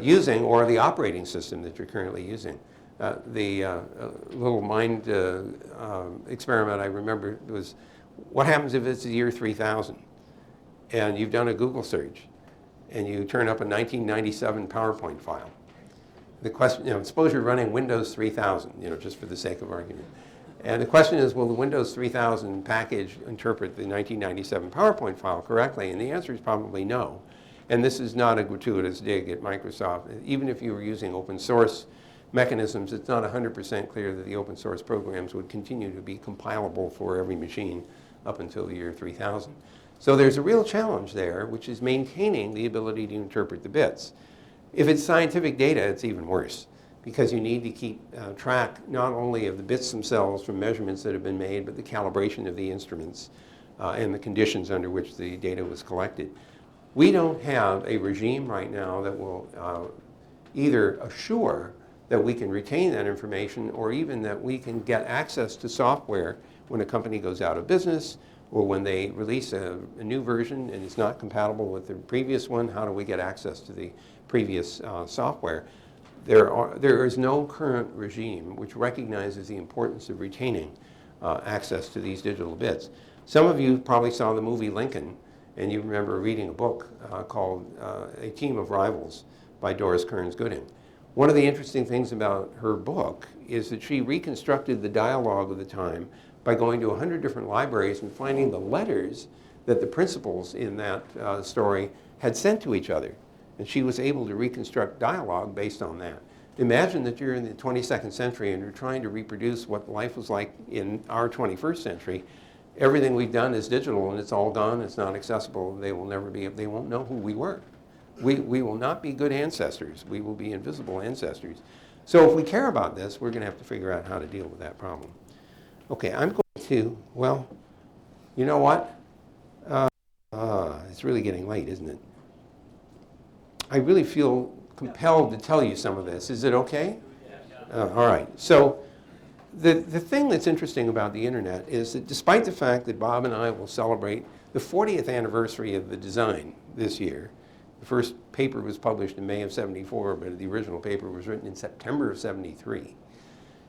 using or the operating system that you're currently using. The little mind experiment I remember was, what happens if it's the year 3000? And you've done a Google search, and you turn up a 1997 PowerPoint file. The question, suppose you're running Windows 3000, just for the sake of argument. And the question is, will the Windows 3000 package interpret the 1997 PowerPoint file correctly? And the answer is probably no. And this is not a gratuitous dig at Microsoft. Even if you were using open source mechanisms, it's not 100% clear that the open source programs would continue to be compilable for every machine up until the year 3000. So there's a real challenge there, which is maintaining the ability to interpret the bits. If it's scientific data, it's even worse, because you need to keep track not only of the bits themselves from measurements that have been made, but the calibration of the instruments and the conditions under which the data was collected. We don't have a regime right now that will either assure that we can retain that information or even that we can get access to software when a company goes out of business or when they release a new version and it's not compatible with the previous one. How do we get access to the previous software? There is no current regime which recognizes the importance of retaining access to these digital bits. Some of you probably saw the movie Lincoln, and you remember reading a book called A Team of Rivals by Doris Kearns Gooding. One of the interesting things about her book is that she reconstructed the dialogue of the time by going to 100 different libraries and finding the letters that the principals in that story had sent to each other. And she was able to reconstruct dialogue based on that. Imagine that you're in the 22nd century and you're trying to reproduce what life was like in our 21st century. Everything we've done is digital and it's all gone, it's not accessible, they won't know who we were. We will not be good ancestors, we will be invisible ancestors. So if we care about this, we're going to have to figure out how to deal with that problem. Okay, I'm going to, well, you know what? It's really getting late, isn't it? I really feel compelled to tell you some of this. Is it okay? All right. So the thing that's interesting about the internet is that despite the fact that Bob and I will celebrate the 40th anniversary of the design this year, the first paper was published in May of '74, but the original paper was written in September of '73.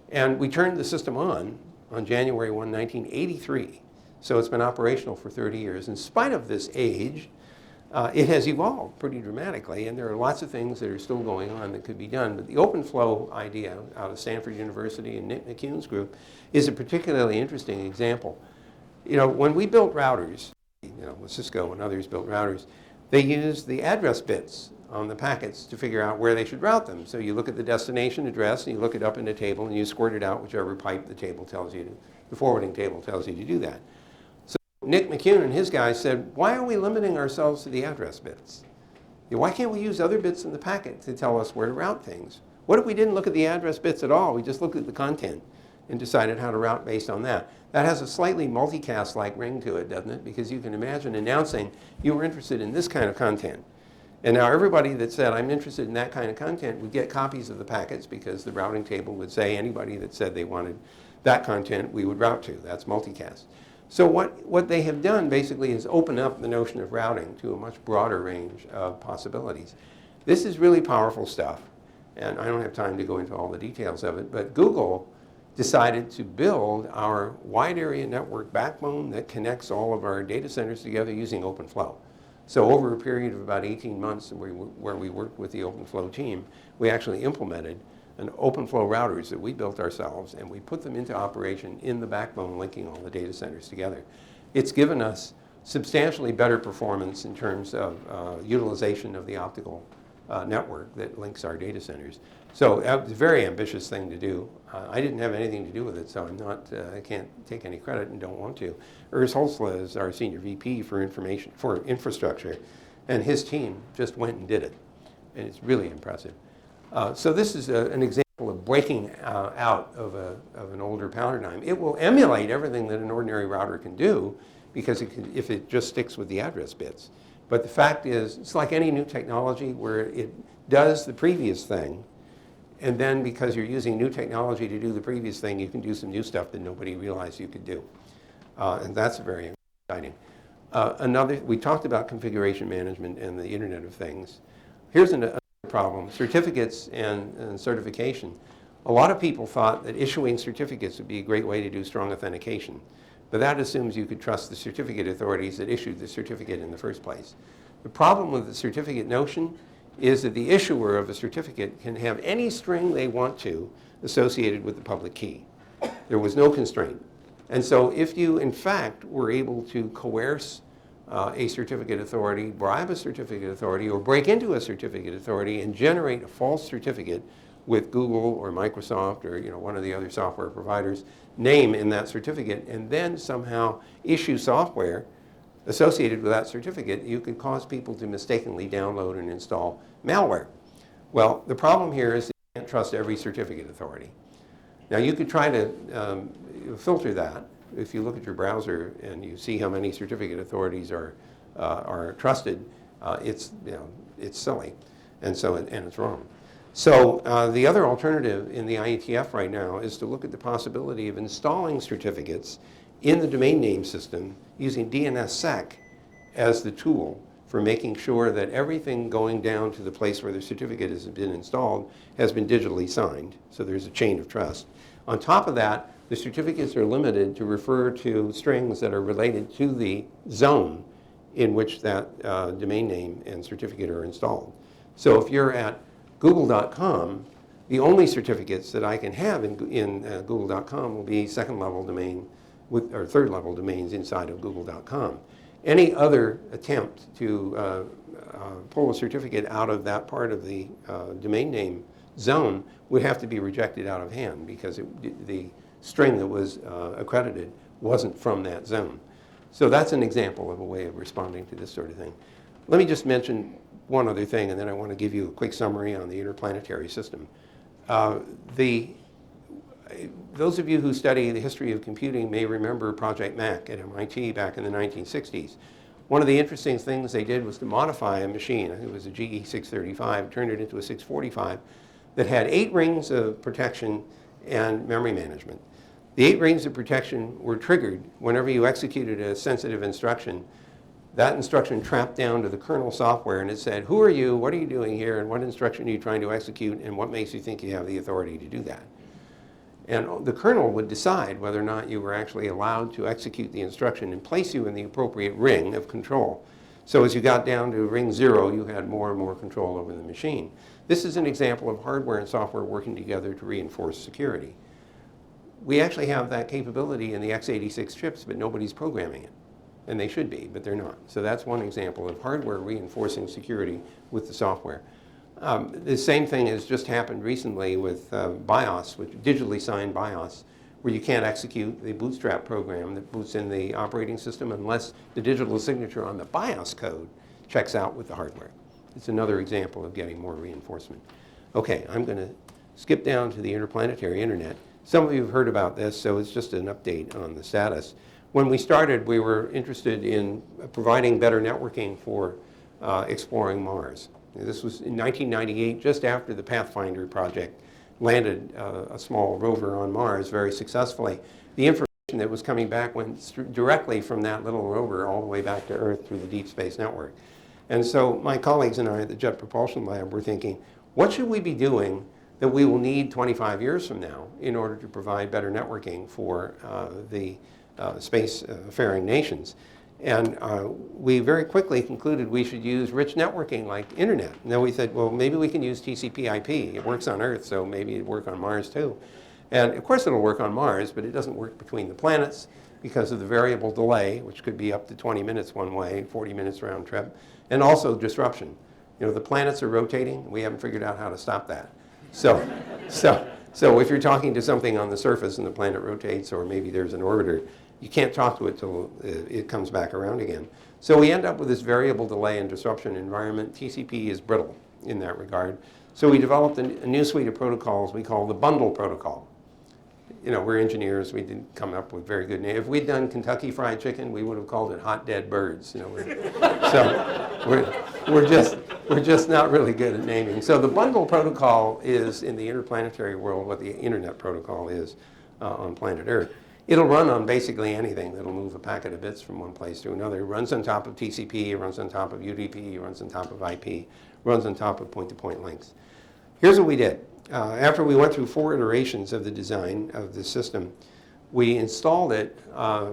And we turned the system on January 1, 1983. So it's been operational for 30 years. In spite of this age, it has evolved pretty dramatically, and there are lots of things that are still going on that could be done. But the OpenFlow idea out of Stanford University and Nick McCune's group is a particularly interesting example. You know, when we built routers, you know, Cisco and others built routers, they used the address bits on the packets to figure out where they should route them. So you look at the destination address, and you look it up in a table, and you squirt it out whichever pipe the table tells you to, the forwarding table tells you to do that. Nick McCune and his guys said, why are we limiting ourselves to the address bits? You know, why can't we use other bits in the packet to tell us where to route things? What if we didn't look at the address bits at all? We just looked at the content and decided how to route based on that. That has a slightly multicast-like ring to it, doesn't it? Because you can imagine announcing you were interested in this kind of content. And now everybody that said, I'm interested in that kind of content, would get copies of the packets because the routing table would say anybody that said they wanted that content, we would route to. That's multicast. So what they have done basically is open up the notion of routing to a much broader range of possibilities. This is really powerful stuff, and I don't have time to go into all the details of it, but Google decided to build our wide area network backbone that connects all of our data centers together using OpenFlow. So over a period of about 18 months where we worked with the OpenFlow team, we actually implemented an OpenFlow routers that we built ourselves, and we put them into operation in the backbone linking all the data centers together. It's given us substantially better performance in terms of utilization of the optical network that links our data centers. So that was a very ambitious thing to do. I didn't have anything to do with it, so I can't take any credit and don't want to. Urs Holzla is our senior VP for infrastructure, and his team just went and did it, and it's really impressive. So this is an example of breaking out of an older paradigm. It will emulate everything that an ordinary router can do because if it just sticks with the address bits. But the fact is, it's like any new technology where it does the previous thing, and then because you're using new technology to do the previous thing, you can do some new stuff that nobody realized you could do. And that's very exciting. We talked about configuration management and the Internet of Things. Here's another problem, certificates and certification. A lot of people thought that issuing certificates would be a great way to do strong authentication, but that assumes you could trust the certificate authorities that issued the certificate in the first place. The problem with the certificate notion is that the issuer of a certificate can have any string they want to associated with the public key. There was no constraint. And so if you, in fact, were able to coerce a certificate authority, bribe a certificate authority, or break into a certificate authority and generate a false certificate with Google or Microsoft or one of the other software providers' name in that certificate, and then somehow issue software associated with that certificate, you could cause people to mistakenly download and install malware. Well, the problem here is that you can't trust every certificate authority. Now you could try to filter that. If you look at your browser and you see how many certificate authorities are trusted, it's silly, and it's wrong. So the other alternative in the IETF right now is to look at the possibility of installing certificates in the domain name system using DNSSEC as the tool for making sure that everything going down to the place where the certificate has been installed has been digitally signed. So there's a chain of trust. On top of that, the certificates are limited to refer to strings that are related to the zone in which that domain name and certificate are installed. So if you're at google.com, the only certificates that I can have in google.com will be second-level domain or third-level domains inside of google.com. Any other attempt to pull a certificate out of that part of the domain name zone would have to be rejected out of hand because the string that was accredited wasn't from that zone. So that's an example of a way of responding to this sort of thing. Let me just mention one other thing, and then I want to give you a quick summary on the interplanetary system. those of you who study the history of computing may remember Project Mac at MIT back in the 1960s. One of the interesting things they did was to modify a machine. I think it was a GE 635, turned it into a 645 that had 8 rings of protection and memory management. The 8 rings of protection were triggered whenever you executed a sensitive instruction. That instruction trapped down to the kernel software and it said, who are you, what are you doing here, and what instruction are you trying to execute, and what makes you think you have the authority to do that? And the kernel would decide whether or not you were actually allowed to execute the instruction and place you in the appropriate ring of control. So as you got down to ring 0, you had more and more control over the machine. This is an example of hardware and software working together to reinforce security. We actually have that capability in the x86 chips, but nobody's programming it. And they should be, but they're not. So that's one example of hardware reinforcing security with the software. The same thing has just happened recently with BIOS, which digitally signed BIOS, where you can't execute the bootstrap program that boots in the operating system unless the digital signature on the BIOS code checks out with the hardware. It's another example of getting more reinforcement. Okay, I'm going to skip down to the interplanetary internet. Some of you have heard about this, so it's just an update on the status. When we started, we were interested in providing better networking for exploring Mars. This was in 1998, just after the Pathfinder project landed a small rover on Mars very successfully. The information that was coming back went directly from that little rover all the way back to Earth through the Deep Space Network. And so my colleagues and I at the Jet Propulsion Lab were thinking, what should we be doing that we will need 25 years from now in order to provide better networking for the space-faring nations? And we very quickly concluded we should use rich networking like internet. And then we said, well, maybe we can use TCP/IP. It works on Earth, so maybe it'd work on Mars too. And of course it'll work on Mars, but it doesn't work between the planets because of the variable delay, which could be up to 20 minutes one way, 40 minutes round trip, and also disruption. You know, the planets are rotating. We haven't figured out how to stop that. So if you're talking to something on the surface and the planet rotates, or maybe there's an orbiter, you can't talk to it till it comes back around again. So we end up with this variable delay and disruption environment. TCP is brittle in that regard. So we developed a new suite of protocols we call the bundle protocol. You know, we're engineers. We didn't come up with very good names. If we'd done Kentucky Fried Chicken, we would have called it Hot Dead Birds. You know, we're just not really good at naming. So the bundle protocol is in the interplanetary world what the internet protocol is on planet Earth. It'll run on basically anything that'll move a packet of bits from one place to another. It runs on top of TCP, it runs on top of UDP, it runs on top of IP, runs on top of point-to-point links. Here's what we did. After we went through 4 iterations of the design of the system, we installed it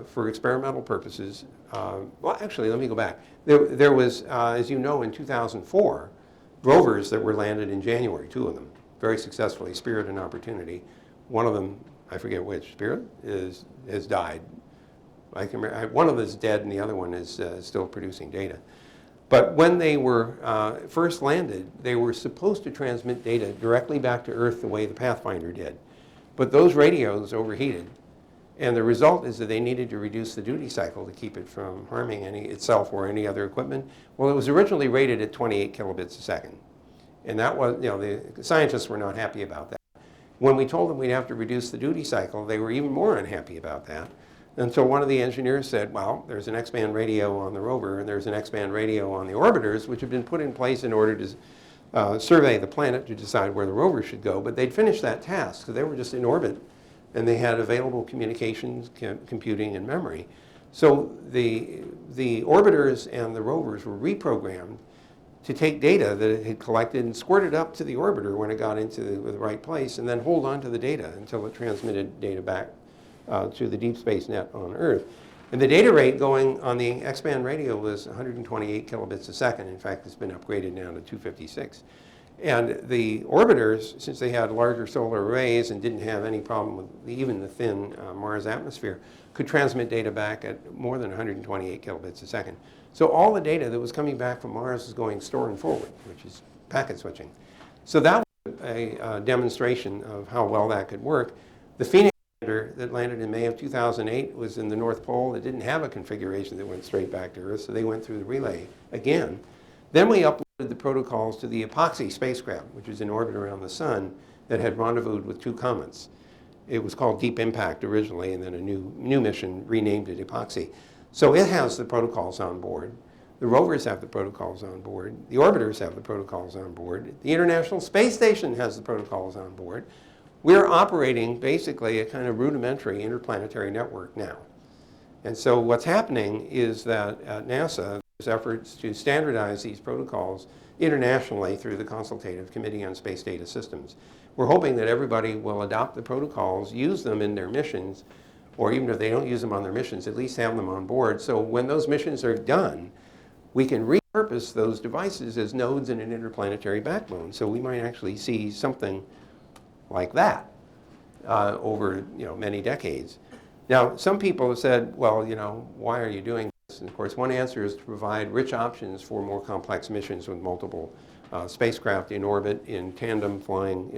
for experimental purposes. Well, actually, let me go back. There was, as you know, in 2004, rovers that were landed in January, 2 of them, very successfully, Spirit and Opportunity. One of them, I forget which, Spirit, has died. I can remember, one of them is dead and the other one is still producing data. But when they were first landed, they were supposed to transmit data directly back to Earth the way the Pathfinder did. But those radios overheated, and the result is that they needed to reduce the duty cycle to keep it from harming itself or any other equipment. Well, it was originally rated at 28 kilobits a second. And that was, you know, the scientists were not happy about that. When we told them we'd have to reduce the duty cycle, they were even more unhappy about that. Until one of the engineers said, well, there's an X-band radio on the rover and there's an X-band radio on the orbiters, which have been put in place in order to survey the planet to decide where the rover should go. But they'd finished that task, because they were just in orbit and they had available communications, computing, and memory. So the orbiters and the rovers were reprogrammed to take data that it had collected and squirt it up to the orbiter when it got into the right place, and then hold on to the data until it transmitted data back to the deep space net on Earth. And the data rate going on the X-band radio was 128 kilobits a second. In fact, it's been upgraded now to 256. And the orbiters, since they had larger solar arrays and didn't have any problem with even the thin Mars atmosphere, could transmit data back at more than 128 kilobits a second. So all the data that was coming back from Mars was going store and forward, which is packet switching. So that was a demonstration of how well that could work. The Phoenix lander that landed in May of 2008 was in the North Pole. It didn't have a configuration that went straight back to Earth, so they went through the relay again. Then we uploaded the protocols to the Epoxy spacecraft, which is in orbit around the Sun, that had rendezvoused with 2 comets. It was called Deep Impact originally, and then a new mission renamed it Epoxy. So it has the protocols on board. The rovers have the protocols on board. The orbiters have the protocols on board. The International Space Station has the protocols on board. We're operating basically a kind of rudimentary interplanetary network now. And so what's happening is that at NASA, there's efforts to standardize these protocols internationally through the Consultative Committee on Space Data Systems. We're hoping that everybody will adopt the protocols, use them in their missions, or even if they don't use them on their missions, at least have them on board. So when those missions are done, we can repurpose those devices as nodes in an interplanetary backbone. So we might actually see something like that over many decades. Now, some people have said, well, why are you doing this? And of course, one answer is to provide rich options for more complex missions with multiple spacecraft in orbit, in tandem flying,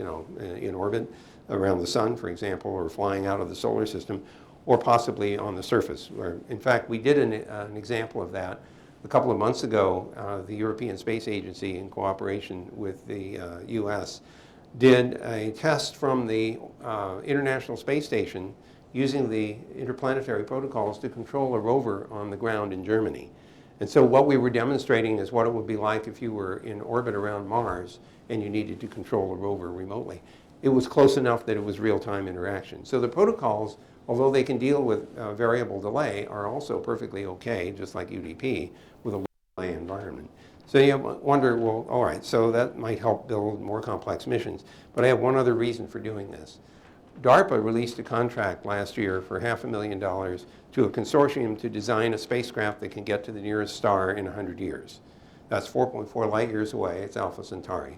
in orbit around the sun, for example, or flying out of the solar system, or possibly on the surface. Where, in fact, we did an example of that a couple of months ago. The European Space Agency, in cooperation with the US, did a test from the International Space Station using the interplanetary protocols to control a rover on the ground in Germany. And so what we were demonstrating is what it would be like if you were in orbit around Mars and you needed to control a rover remotely. It was close enough that it was real-time interaction. So the protocols, although they can deal with variable delay, are also perfectly okay, just like UDP, with a low delay environment. So you wonder, well, all right, so that might help build more complex missions. But I have one other reason for doing this. DARPA released a contract last year for $500,000 to a consortium to design a spacecraft that can get to the nearest star in 100 years. That's 4.4 light years away. It's Alpha Centauri.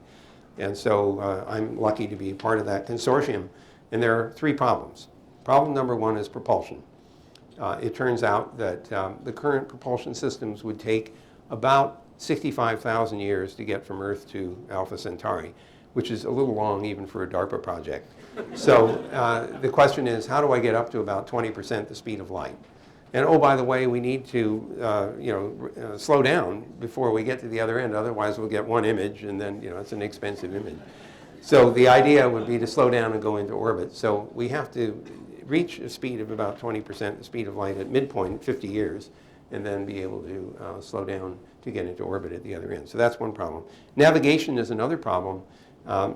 And so I'm lucky to be part of that consortium. And there are three problems. Problem number one is propulsion. It turns out that the current propulsion systems would take about 65,000 years to get from Earth to Alpha Centauri, which is a little long even for a DARPA project. So the question is, how do I get up to about 20% the speed of light? And oh, by the way, we need to slow down before we get to the other end. Otherwise, we'll get one image, and then it's an expensive image. So the idea would be to slow down and go into orbit. So we have to reach a speed of about 20% the speed of light at midpoint, 50 years, and then be able to slow down to get into orbit at the other end. So that's one problem. Navigation is another problem.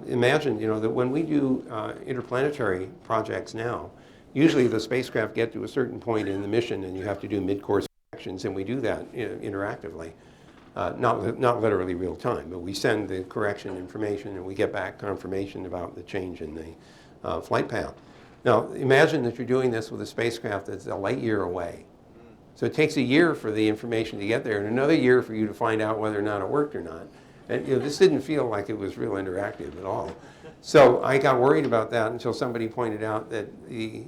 Imagine, that when we do interplanetary projects now, usually the spacecraft get to a certain point in the mission and you have to do mid-course corrections, and we do that interactively. Not literally real time, but we send the correction information and we get back confirmation about the change in the flight path. Now, imagine that you're doing this with a spacecraft that's a light year away. So it takes a year for the information to get there and another year for you to find out whether or not it worked or not. And this didn't feel like it was real interactive at all. So I got worried about that until somebody pointed out that the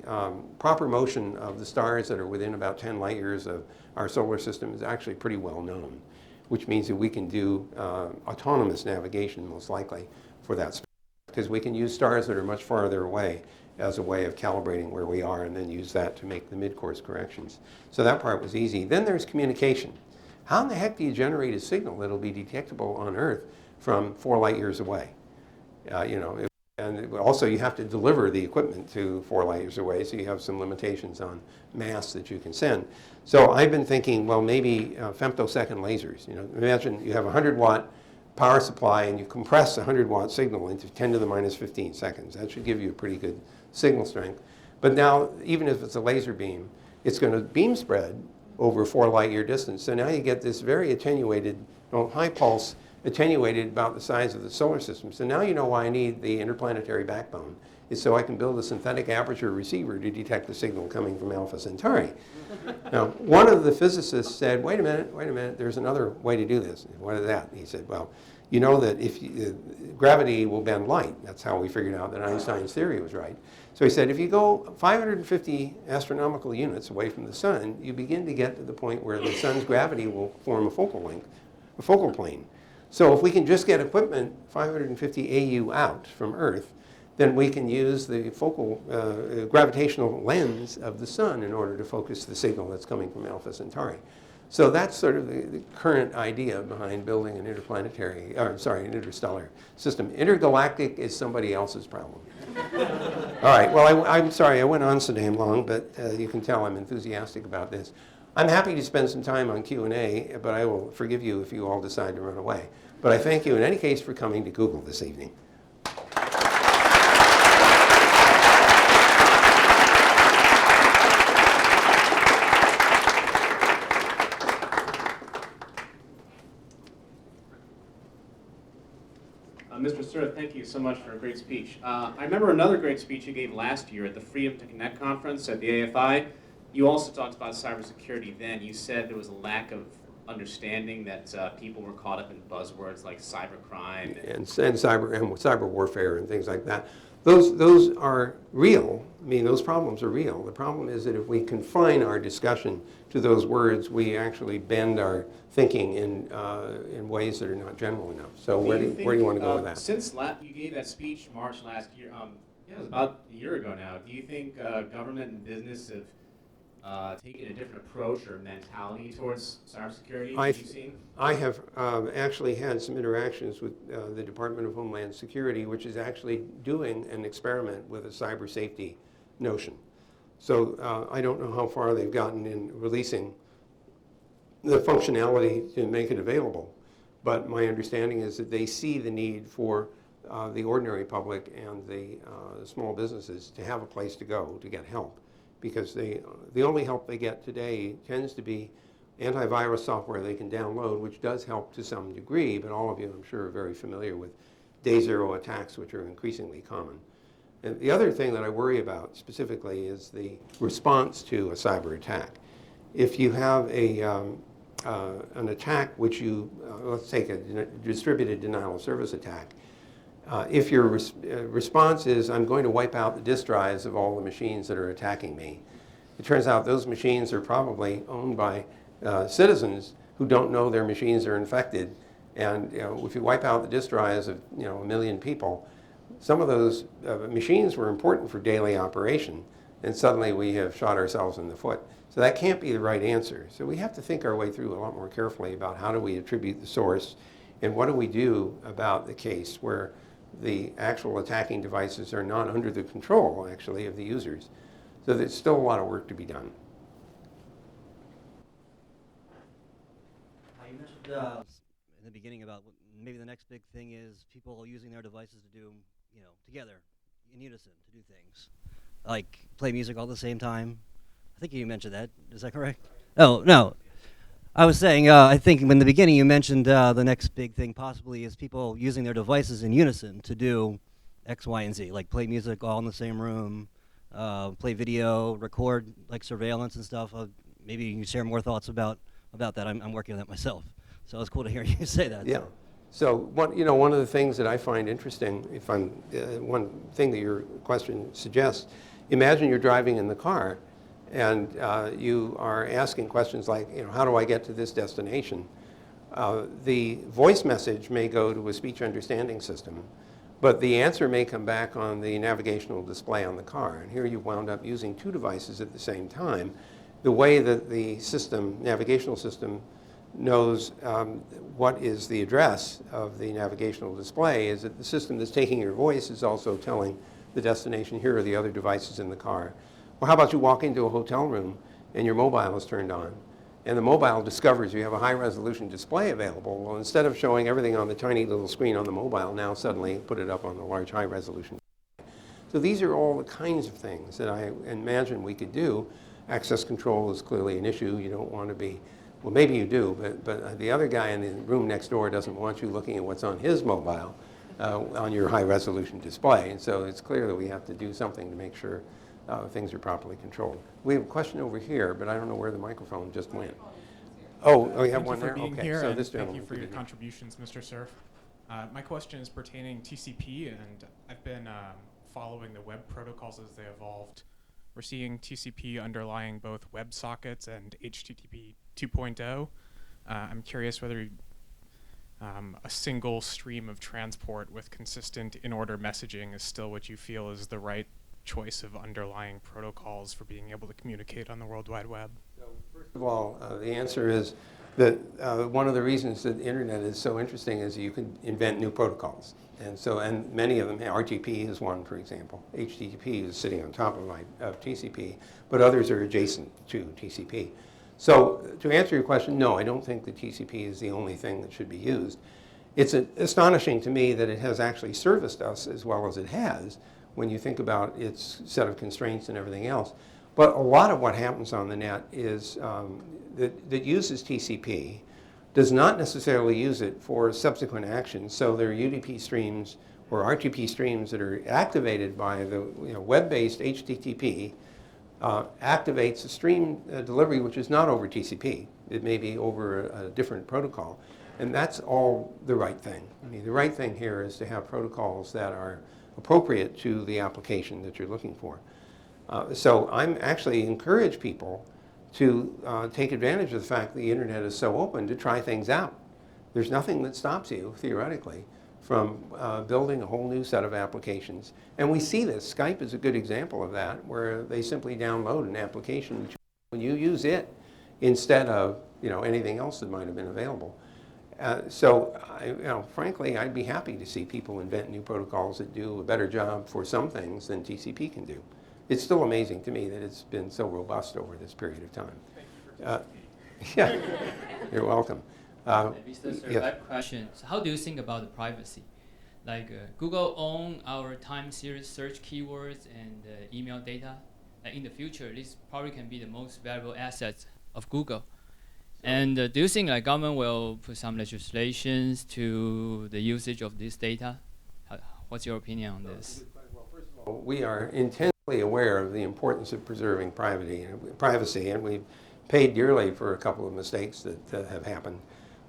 proper motion of the stars that are within about 10 light years of our solar system is actually pretty well known, which means that we can do autonomous navigation most likely for that space, because we can use stars that are much farther away as a way of calibrating where we are and then use that to make the mid-course corrections. So that part was easy. Then there's communication. How in the heck do you generate a signal that'll be detectable on Earth from 4 light years away? And also you have to deliver the equipment to 4 light years away, so you have some limitations on mass that you can send. So I've been thinking, well, maybe femtosecond lasers. Imagine you have a 100-watt power supply and you compress a 100-watt signal into 10 to the minus 15 seconds. That should give you a pretty good signal strength. But now, even if it's a laser beam, it's going to beam spread over 4 light year distance. So now you get this very attenuated, high pulse, attenuated about the size of the solar system. So now you know why I need the interplanetary backbone, is so I can build a synthetic aperture receiver to detect the signal coming from Alpha Centauri. Now, one of the physicists said, wait a minute, there's another way to do this. What is that? He said, well, you know that if gravity will bend light. That's how we figured out that Einstein's theory was right. So he said, if you go 550 astronomical units away from the sun, you begin to get to the point where the sun's gravity will form a focal plane. So if we can just get equipment 550 AU out from Earth, then we can use the focal gravitational lens of the sun in order to focus the signal that's coming from Alpha Centauri. So that's sort of the current idea behind building an interplanetary, or sorry, an interstellar system. Intergalactic is somebody else's problem. All right, well, I'm sorry I went on so damn long, but you can tell I'm enthusiastic about this. I'm happy to spend some time on Q&A, but I will forgive you if you all decide to run away. But I thank you in any case for coming to Google this evening. Mr. Cerf, thank you so much for a great speech. I remember another great speech you gave last year at the Freedom to Connect conference at the AFI. You also talked about cybersecurity then. You said there was a lack of understanding that people were caught up in buzzwords like cybercrime. And cyber warfare and things like that. Those are real. I mean, those problems are real. The problem is that if we confine our discussion to those words, we actually bend our thinking in ways that are not general enough. So where do you want to go with that? Since you gave that speech March last year, yeah, it was about a year ago now, do you think government and business have taken a different approach or mentality towards cybersecurity that you've seen? I have actually had some interactions with the Department of Homeland Security, which is actually doing an experiment with a cyber safety notion. So I don't know how far they've gotten in releasing the functionality to make it available, but my understanding is that they see the need for the ordinary public and the small businesses to have a place to go to get help, because the only help they get today tends to be antivirus software they can download, which does help to some degree, but all of you, I'm sure, are very familiar with day zero attacks, which are increasingly common. And the other thing that I worry about specifically is the response to a cyber attack. If you have an attack which let's take a distributed denial of service attack, if your response is, I'm going to wipe out the disk drives of all the machines that are attacking me, it turns out those machines are probably owned by citizens who don't know their machines are infected. And if you wipe out the disk drives of 1 million people, some of those machines were important for daily operation, and suddenly we have shot ourselves in the foot. So that can't be the right answer. So we have to think our way through a lot more carefully about how do we attribute the source, and what do we do about the case where the actual attacking devices are not under the control, actually, of the users. So there's still a lot of work to be done. You mentioned in the beginning about maybe the next big thing is people using their devices to do, together, in unison, to do things. Like play music all at the same time. I think you mentioned that. Is that correct? Oh, no. I was saying, I think in the beginning you mentioned the next big thing possibly is people using their devices in unison to do X, Y, and Z, like play music all in the same room, play video, record like surveillance and stuff. Maybe you can share more thoughts about that. I'm working on that myself. So it's cool to hear you say that. Yeah. So one of the things that I find interesting, one thing that your question suggests, imagine you're driving in the car and you are asking questions like, how do I get to this destination? The voice message may go to a speech understanding system, but the answer may come back on the navigational display on the car. And here you've wound up using two devices at the same time. The way that the navigational system knows what is the address of the navigational display is that the system that's taking your voice is also telling the destination, here are the other devices in the car. Well, how about you walk into a hotel room and your mobile is turned on, and the mobile discovers you have a high-resolution display available. Well, instead of showing everything on the tiny little screen on the mobile, now suddenly put it up on the large high-resolution. So these are all the kinds of things that I imagine we could do. Access control is clearly an issue. You don't want to be, well, maybe you do, but the other guy in the room next door doesn't want you looking at what's on his mobile on your high-resolution display. And so it's clear that we have to do something to make sure things are properly controlled. We have a question over here, but I don't know where the microphone just went. Oh, we have one there? Thank you for being Okay, here, so and this thank gentleman. you for your contributions, Mr. Cerf. My question is pertaining TCP, and I've been following the web protocols as they evolved. We're seeing TCP underlying both WebSockets and HTTP 2.0. I'm curious whether a single stream of transport with consistent in-order messaging is still what you feel is the right choice of underlying protocols for being able to communicate on the World Wide Web. So First of all, the answer is that one of the reasons that the internet is so interesting is you can invent new protocols. And many of them, RTP is one, for example. HTTP is sitting on top of TCP, but others are adjacent to TCP. So to answer your question, no, I don't think that TCP is the only thing that should be used. It's astonishing to me that it has actually serviced us as well as it has when you think about its set of constraints and everything else. But a lot of what happens on the net is that uses TCP does not necessarily use it for subsequent actions. So there are UDP streams or RTP streams that are activated by the web-based HTTP activates a stream delivery which is not over TCP. It may be over a different protocol. And that's all the right thing. I mean, the right thing here is to have protocols that are appropriate to the application that you're looking for. So I'm actually encourage people to take advantage of the fact that the internet is so open to try things out. There's nothing that stops you, theoretically, from building a whole new set of applications. And we see this. Skype is a good example of that, where they simply download an application when you use it instead of anything else that might have been available. So, frankly, I'd be happy to see people invent new protocols that do a better job for some things than TCP can do. It's still amazing to me that it's been so robust over this period of time. Thank you for Yeah, you're welcome. Mr. Cerf, yes. I have a question. So how do you think about the privacy? Like Google own our time series search keywords and email data. Like in the future, this probably can be the most valuable assets of Google. And do you think government will put some legislations to the usage of this data? What's your opinion on this? Well, first of all, we are intensely aware of the importance of preserving privacy, and we've paid dearly for a couple of mistakes that have happened,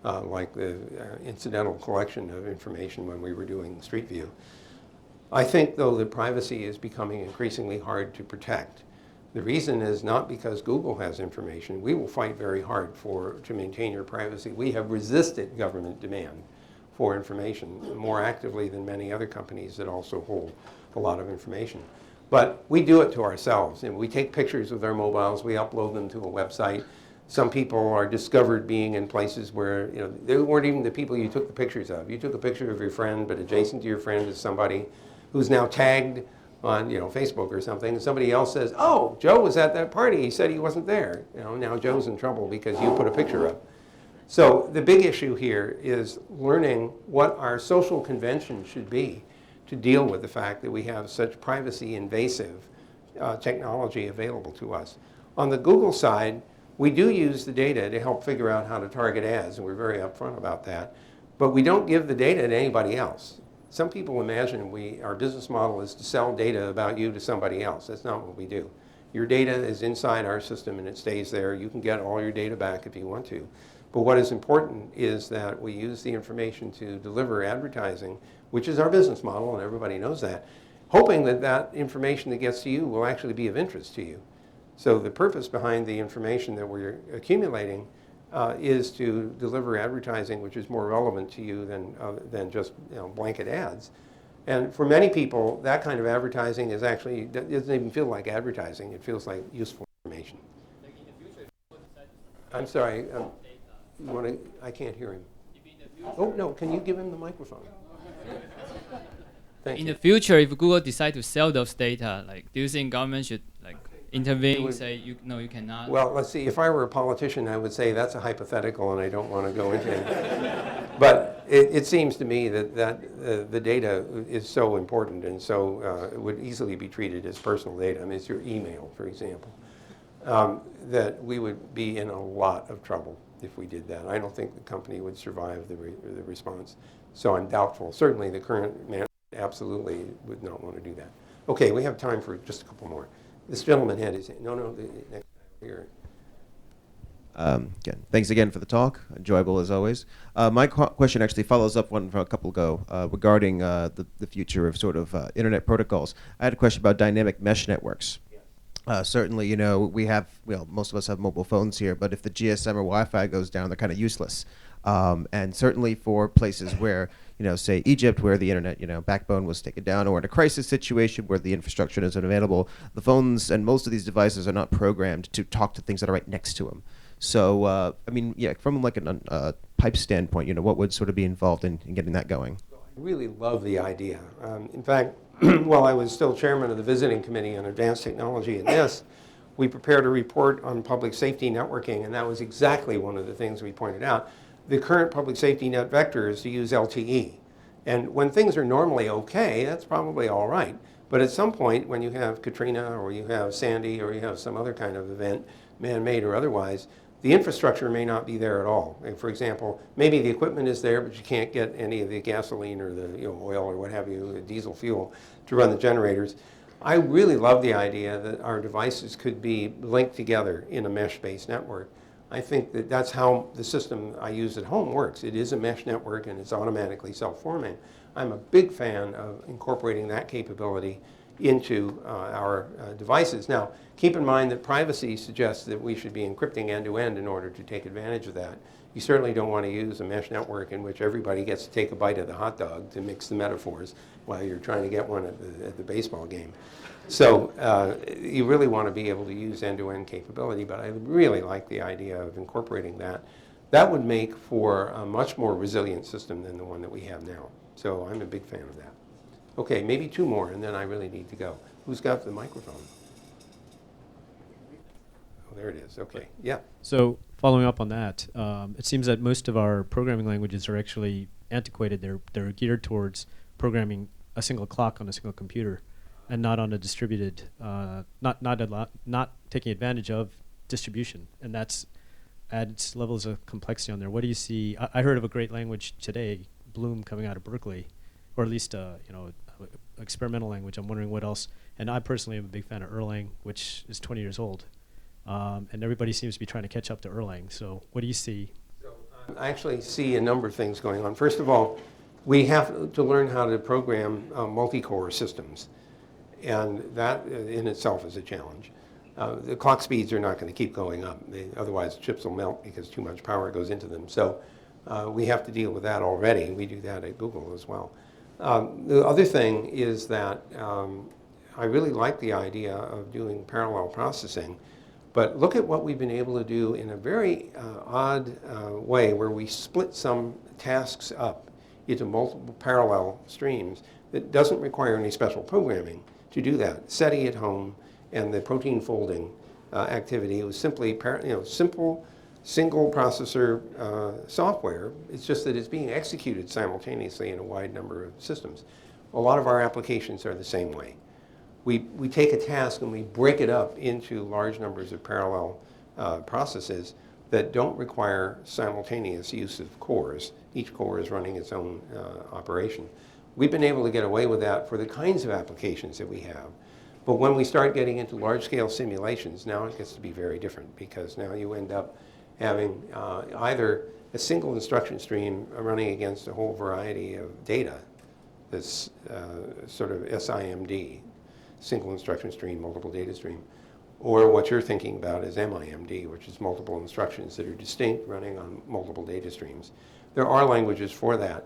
like the incidental collection of information when we were doing Street View. I think, though, that privacy is becoming increasingly hard to protect. The reason is not because Google has information. We will fight very hard to maintain your privacy. We have resisted government demand for information more actively than many other companies that also hold a lot of information. But we do it to ourselves. And we take pictures with our mobiles. We upload them to a website. Some people are discovered being in places where they weren't even the people you took the pictures of. You took a picture of your friend, but adjacent to your friend is somebody who's now tagged on Facebook or something, and somebody else says, "Oh, Joe was at that party. He said he wasn't there." Now Joe's in trouble because you put a picture up. So the big issue here is learning what our social convention should be to deal with the fact that we have such privacy invasive technology available to us. On the Google side, we do use the data to help figure out how to target ads, and we're very upfront about that. But we don't give the data to anybody else. Some people imagine our business model is to sell data about you to somebody else. That's not what we do. Your data is inside our system and it stays there. You can get all your data back if you want to. But what is important is that we use the information to deliver advertising, which is our business model, and everybody knows that, hoping that that information that gets to you will actually be of interest to you. So the purpose behind the information that we're accumulating is to deliver advertising which is more relevant to you than just blanket ads. And for many people, that kind of advertising is actually doesn't even feel like advertising. It feels like useful information. I'm sorry. I can't hear him. Oh no! Can you give him the microphone? Thank In you. the future, if Google decide to sell those data, do you think government should intervene, say you cannot? Well, let's see. If I were a politician, I would say that's a hypothetical, and I don't want to go into it. But it seems to me that the data is so important, and so it would easily be treated as personal data. I mean, it's your email, for example, that we would be in a lot of trouble if we did that. I don't think the company would survive the response. So I'm doubtful. Certainly, the current management absolutely would not want to do that. Okay, we have time for just a couple more. This gentleman had his hand. No, the next here. Again, thanks again for the talk. Enjoyable as always. My question actually follows up one from a couple ago regarding the future of sort of internet protocols. I had a question about dynamic mesh networks. Certainly, we have, most of us have mobile phones here, but if the GSM or Wi-Fi goes down, they're kind of useless. And certainly for places where say Egypt, where the internet, backbone was taken down, or in a crisis situation where the infrastructure isn't available, the phones and most of these devices are not programmed to talk to things that are right next to them. So, from like a pipe standpoint, what would sort of be involved in getting that going? I really love the idea. In fact, while I was still chairman of the visiting committee on advanced technology and NIST, we prepared a report on public safety networking, and that was exactly one of the things we pointed out. The current public safety net vector is to use LTE. And when things are normally okay, that's probably all right. But at some point, when you have Katrina or you have Sandy or you have some other kind of event, man-made or otherwise, the infrastructure may not be there at all. Like, for example, maybe the equipment is there, but you can't get any of the gasoline or the oil or what have you, the diesel fuel, to run the generators. I really love the idea that our devices could be linked together in a mesh-based network. I think that that's how the system I use at home works. It is a mesh network and it's automatically self-forming. I'm a big fan of incorporating that capability into our devices. Now, keep in mind that privacy suggests that we should be encrypting end-to-end in order to take advantage of that. You certainly don't want to use a mesh network in which everybody gets to take a bite of the hot dog, to mix the metaphors, while you're trying to get one at the baseball game. So you really want to be able to use end-to-end capability, but I really like the idea of incorporating that. That would make for a much more resilient system than the one that we have now. So I'm a big fan of that. Okay, maybe two more, and then I really need to go. Who's got the microphone? Oh, there it is. Okay, yeah. So following up on that, it seems that most of our programming languages are actually antiquated. They're geared towards programming a single clock on a single computer, and not on a distributed, not taking advantage of distribution, and that's adds levels of complexity on there. What do you see? I heard of a great language today, Bloom, coming out of Berkeley, or at least experimental language. I'm wondering what else. And I personally am a big fan of Erlang, which is 20 years old, and everybody seems to be trying to catch up to Erlang. So what do you see? So, I actually see a number of things going on. First of all, we have to learn how to program multi-core systems, and that in itself is a challenge. The clock speeds are not going to keep going up. Otherwise, chips will melt because too much power goes into them. So we have to deal with that already. We do that at Google as well. The other thing is that I really like the idea of doing parallel processing, but look at what we've been able to do in a very odd way where we split some tasks up into multiple parallel streams that doesn't require any special programming to do that. SETI at home and the protein folding activity was simply simple single processor software. It's just that it's being executed simultaneously in a wide number of systems. A lot of our applications are the same way. We take a task and we break it up into large numbers of parallel processes that don't require simultaneous use of cores. Each core is running its own operation. We've been able to get away with that for the kinds of applications that we have. But when we start getting into large-scale simulations, now it gets to be very different, because now you end up having either a single instruction stream running against a whole variety of data, this sort of SIMD, single instruction stream, multiple data stream, or what you're thinking about is MIMD, which is multiple instructions that are distinct running on multiple data streams. There are languages for that,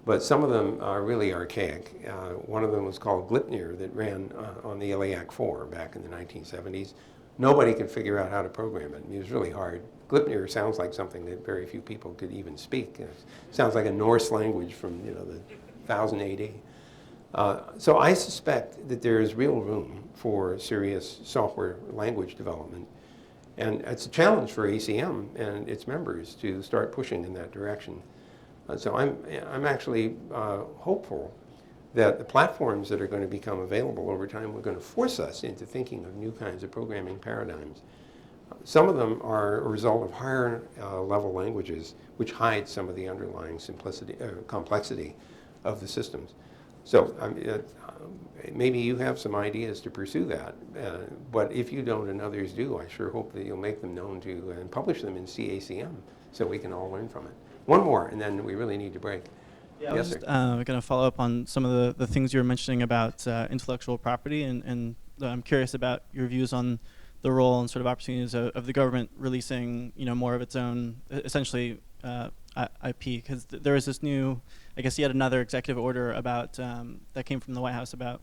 but some of them are really archaic. One of them was called Glipnir that ran on the ILIAC-4 back in the 1970s. Nobody could figure out how to program it. It was really hard. Glipnir sounds like something that very few people could even speak. It sounds like a Norse language from the 1000 AD. So I suspect that there is real room for serious software language development. And it's a challenge for ACM and its members to start pushing in that direction. So I'm actually hopeful that the platforms that are going to become available over time are going to force us into thinking of new kinds of programming paradigms. Some of them are a result of higher level languages, which hide some of the underlying complexity of the systems. So maybe you have some ideas to pursue that, but if you don't and others do, I sure hope that you'll make them known to and publish them in CACM so we can all learn from it. One more, and then we really need to break. Yeah, yes, I was going to follow up on some of the things you were mentioning about intellectual property, and I'm curious about your views on the role and sort of opportunities of the government releasing more of its own, essentially, IP, because there is this new I guess, yet another executive order about that came from the White House about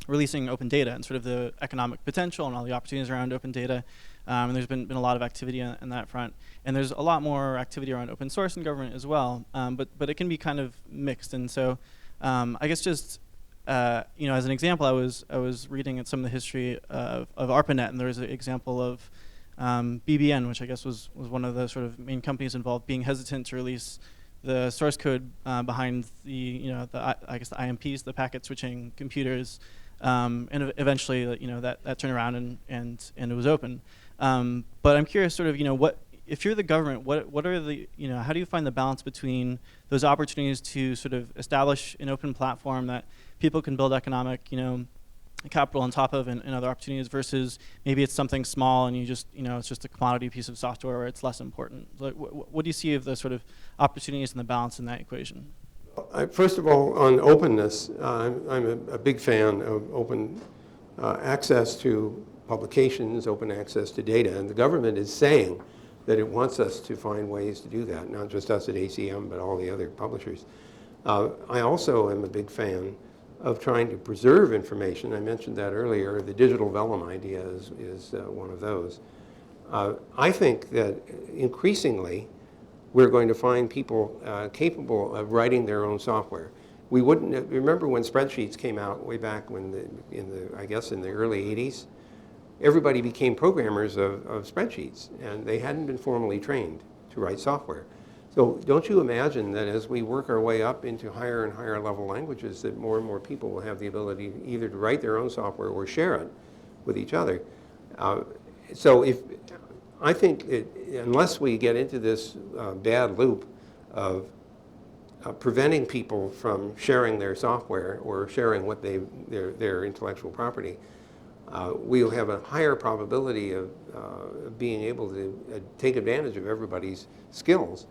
releasing open data and sort of the economic potential and all the opportunities around open data. And there's been a lot of activity on that front. And there's a lot more activity around open source in government as well. But it can be kind of mixed. And so I guess just, as an example, I was reading at some of the history of ARPANET, and there was an example of BBN, which I guess was one of the sort of main companies involved, being hesitant to release the source code behind the IMPs, the packet switching computers, and eventually that turned around and it was open. But I'm curious, sort of, what if you're the government, what are the, how do you find the balance between those opportunities to sort of establish an open platform that people can build economic, capital on top of and other opportunities versus maybe it's something small and you just, it's just a commodity piece of software where it's less important? Like, what do you see of the sort of opportunities and the balance in that equation? First of all, on openness, I'm a big fan of open access to publications, open access to data, and the government is saying that it wants us to find ways to do that, not just us at ACM, but all the other publishers. I also am a big fan of trying to preserve information. I mentioned that earlier. The digital vellum idea is one of those. I think that increasingly we're going to find people capable of writing their own software. We wouldn't remember when spreadsheets came out way back when I guess in the early 80s. Everybody became programmers of spreadsheets, and they hadn't been formally trained to write software. So don't you imagine that as we work our way up into higher and higher level languages, that more and more people will have the ability either to write their own software or share it with each other. So I think unless we get into this bad loop of preventing people from sharing their software or sharing what their intellectual property, we'll have a higher probability of being able to take advantage of everybody's skills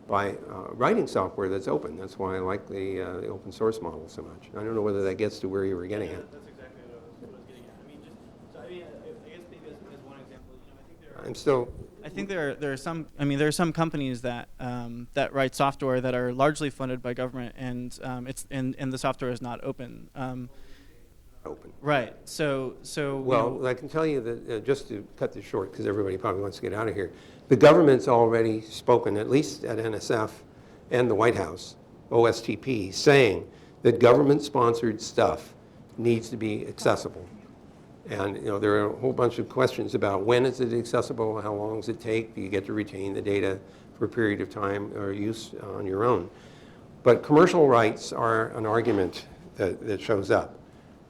by writing software that's open. That's why I like the open source model so much. I don't know whether that gets to where you were getting at. That's exactly what I was getting at. I guess maybe as one example, I think there are some companies that that write software that are largely funded by government, and the software is not open. Open. Right. So. Well, I can tell you that just to cut this short, because everybody probably wants to get out of here, the government's already spoken, at least at NSF and the White House, OSTP, saying that government-sponsored stuff needs to be accessible. And there are a whole bunch of questions about when is it accessible, how long does it take, do you get to retain the data for a period of time or use on your own. But commercial rights are an argument that shows up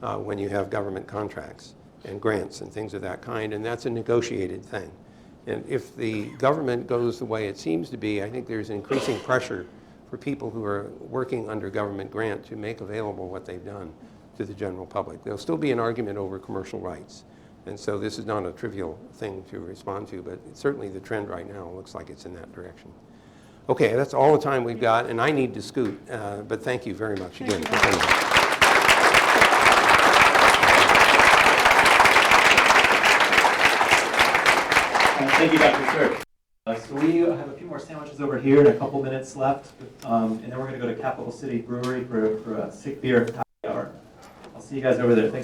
when you have government contracts and grants and things of that kind, and that's a negotiated thing. And if the government goes the way it seems to be, I think there's increasing pressure for people who are working under government grant to make available what they've done to the general public. There'll still be an argument over commercial rights. And so this is not a trivial thing to respond to, but certainly the trend right now looks like it's in that direction. Okay, that's all the time we've got, and I need to scoot, but thank you very much again for coming. Thank you, Dr. Cerf. So we have a few more sandwiches over here and a couple minutes left, and then we're going to go to Capital City Brewery for a SIG-BEER happy hour. I'll see you guys over there. Thanks.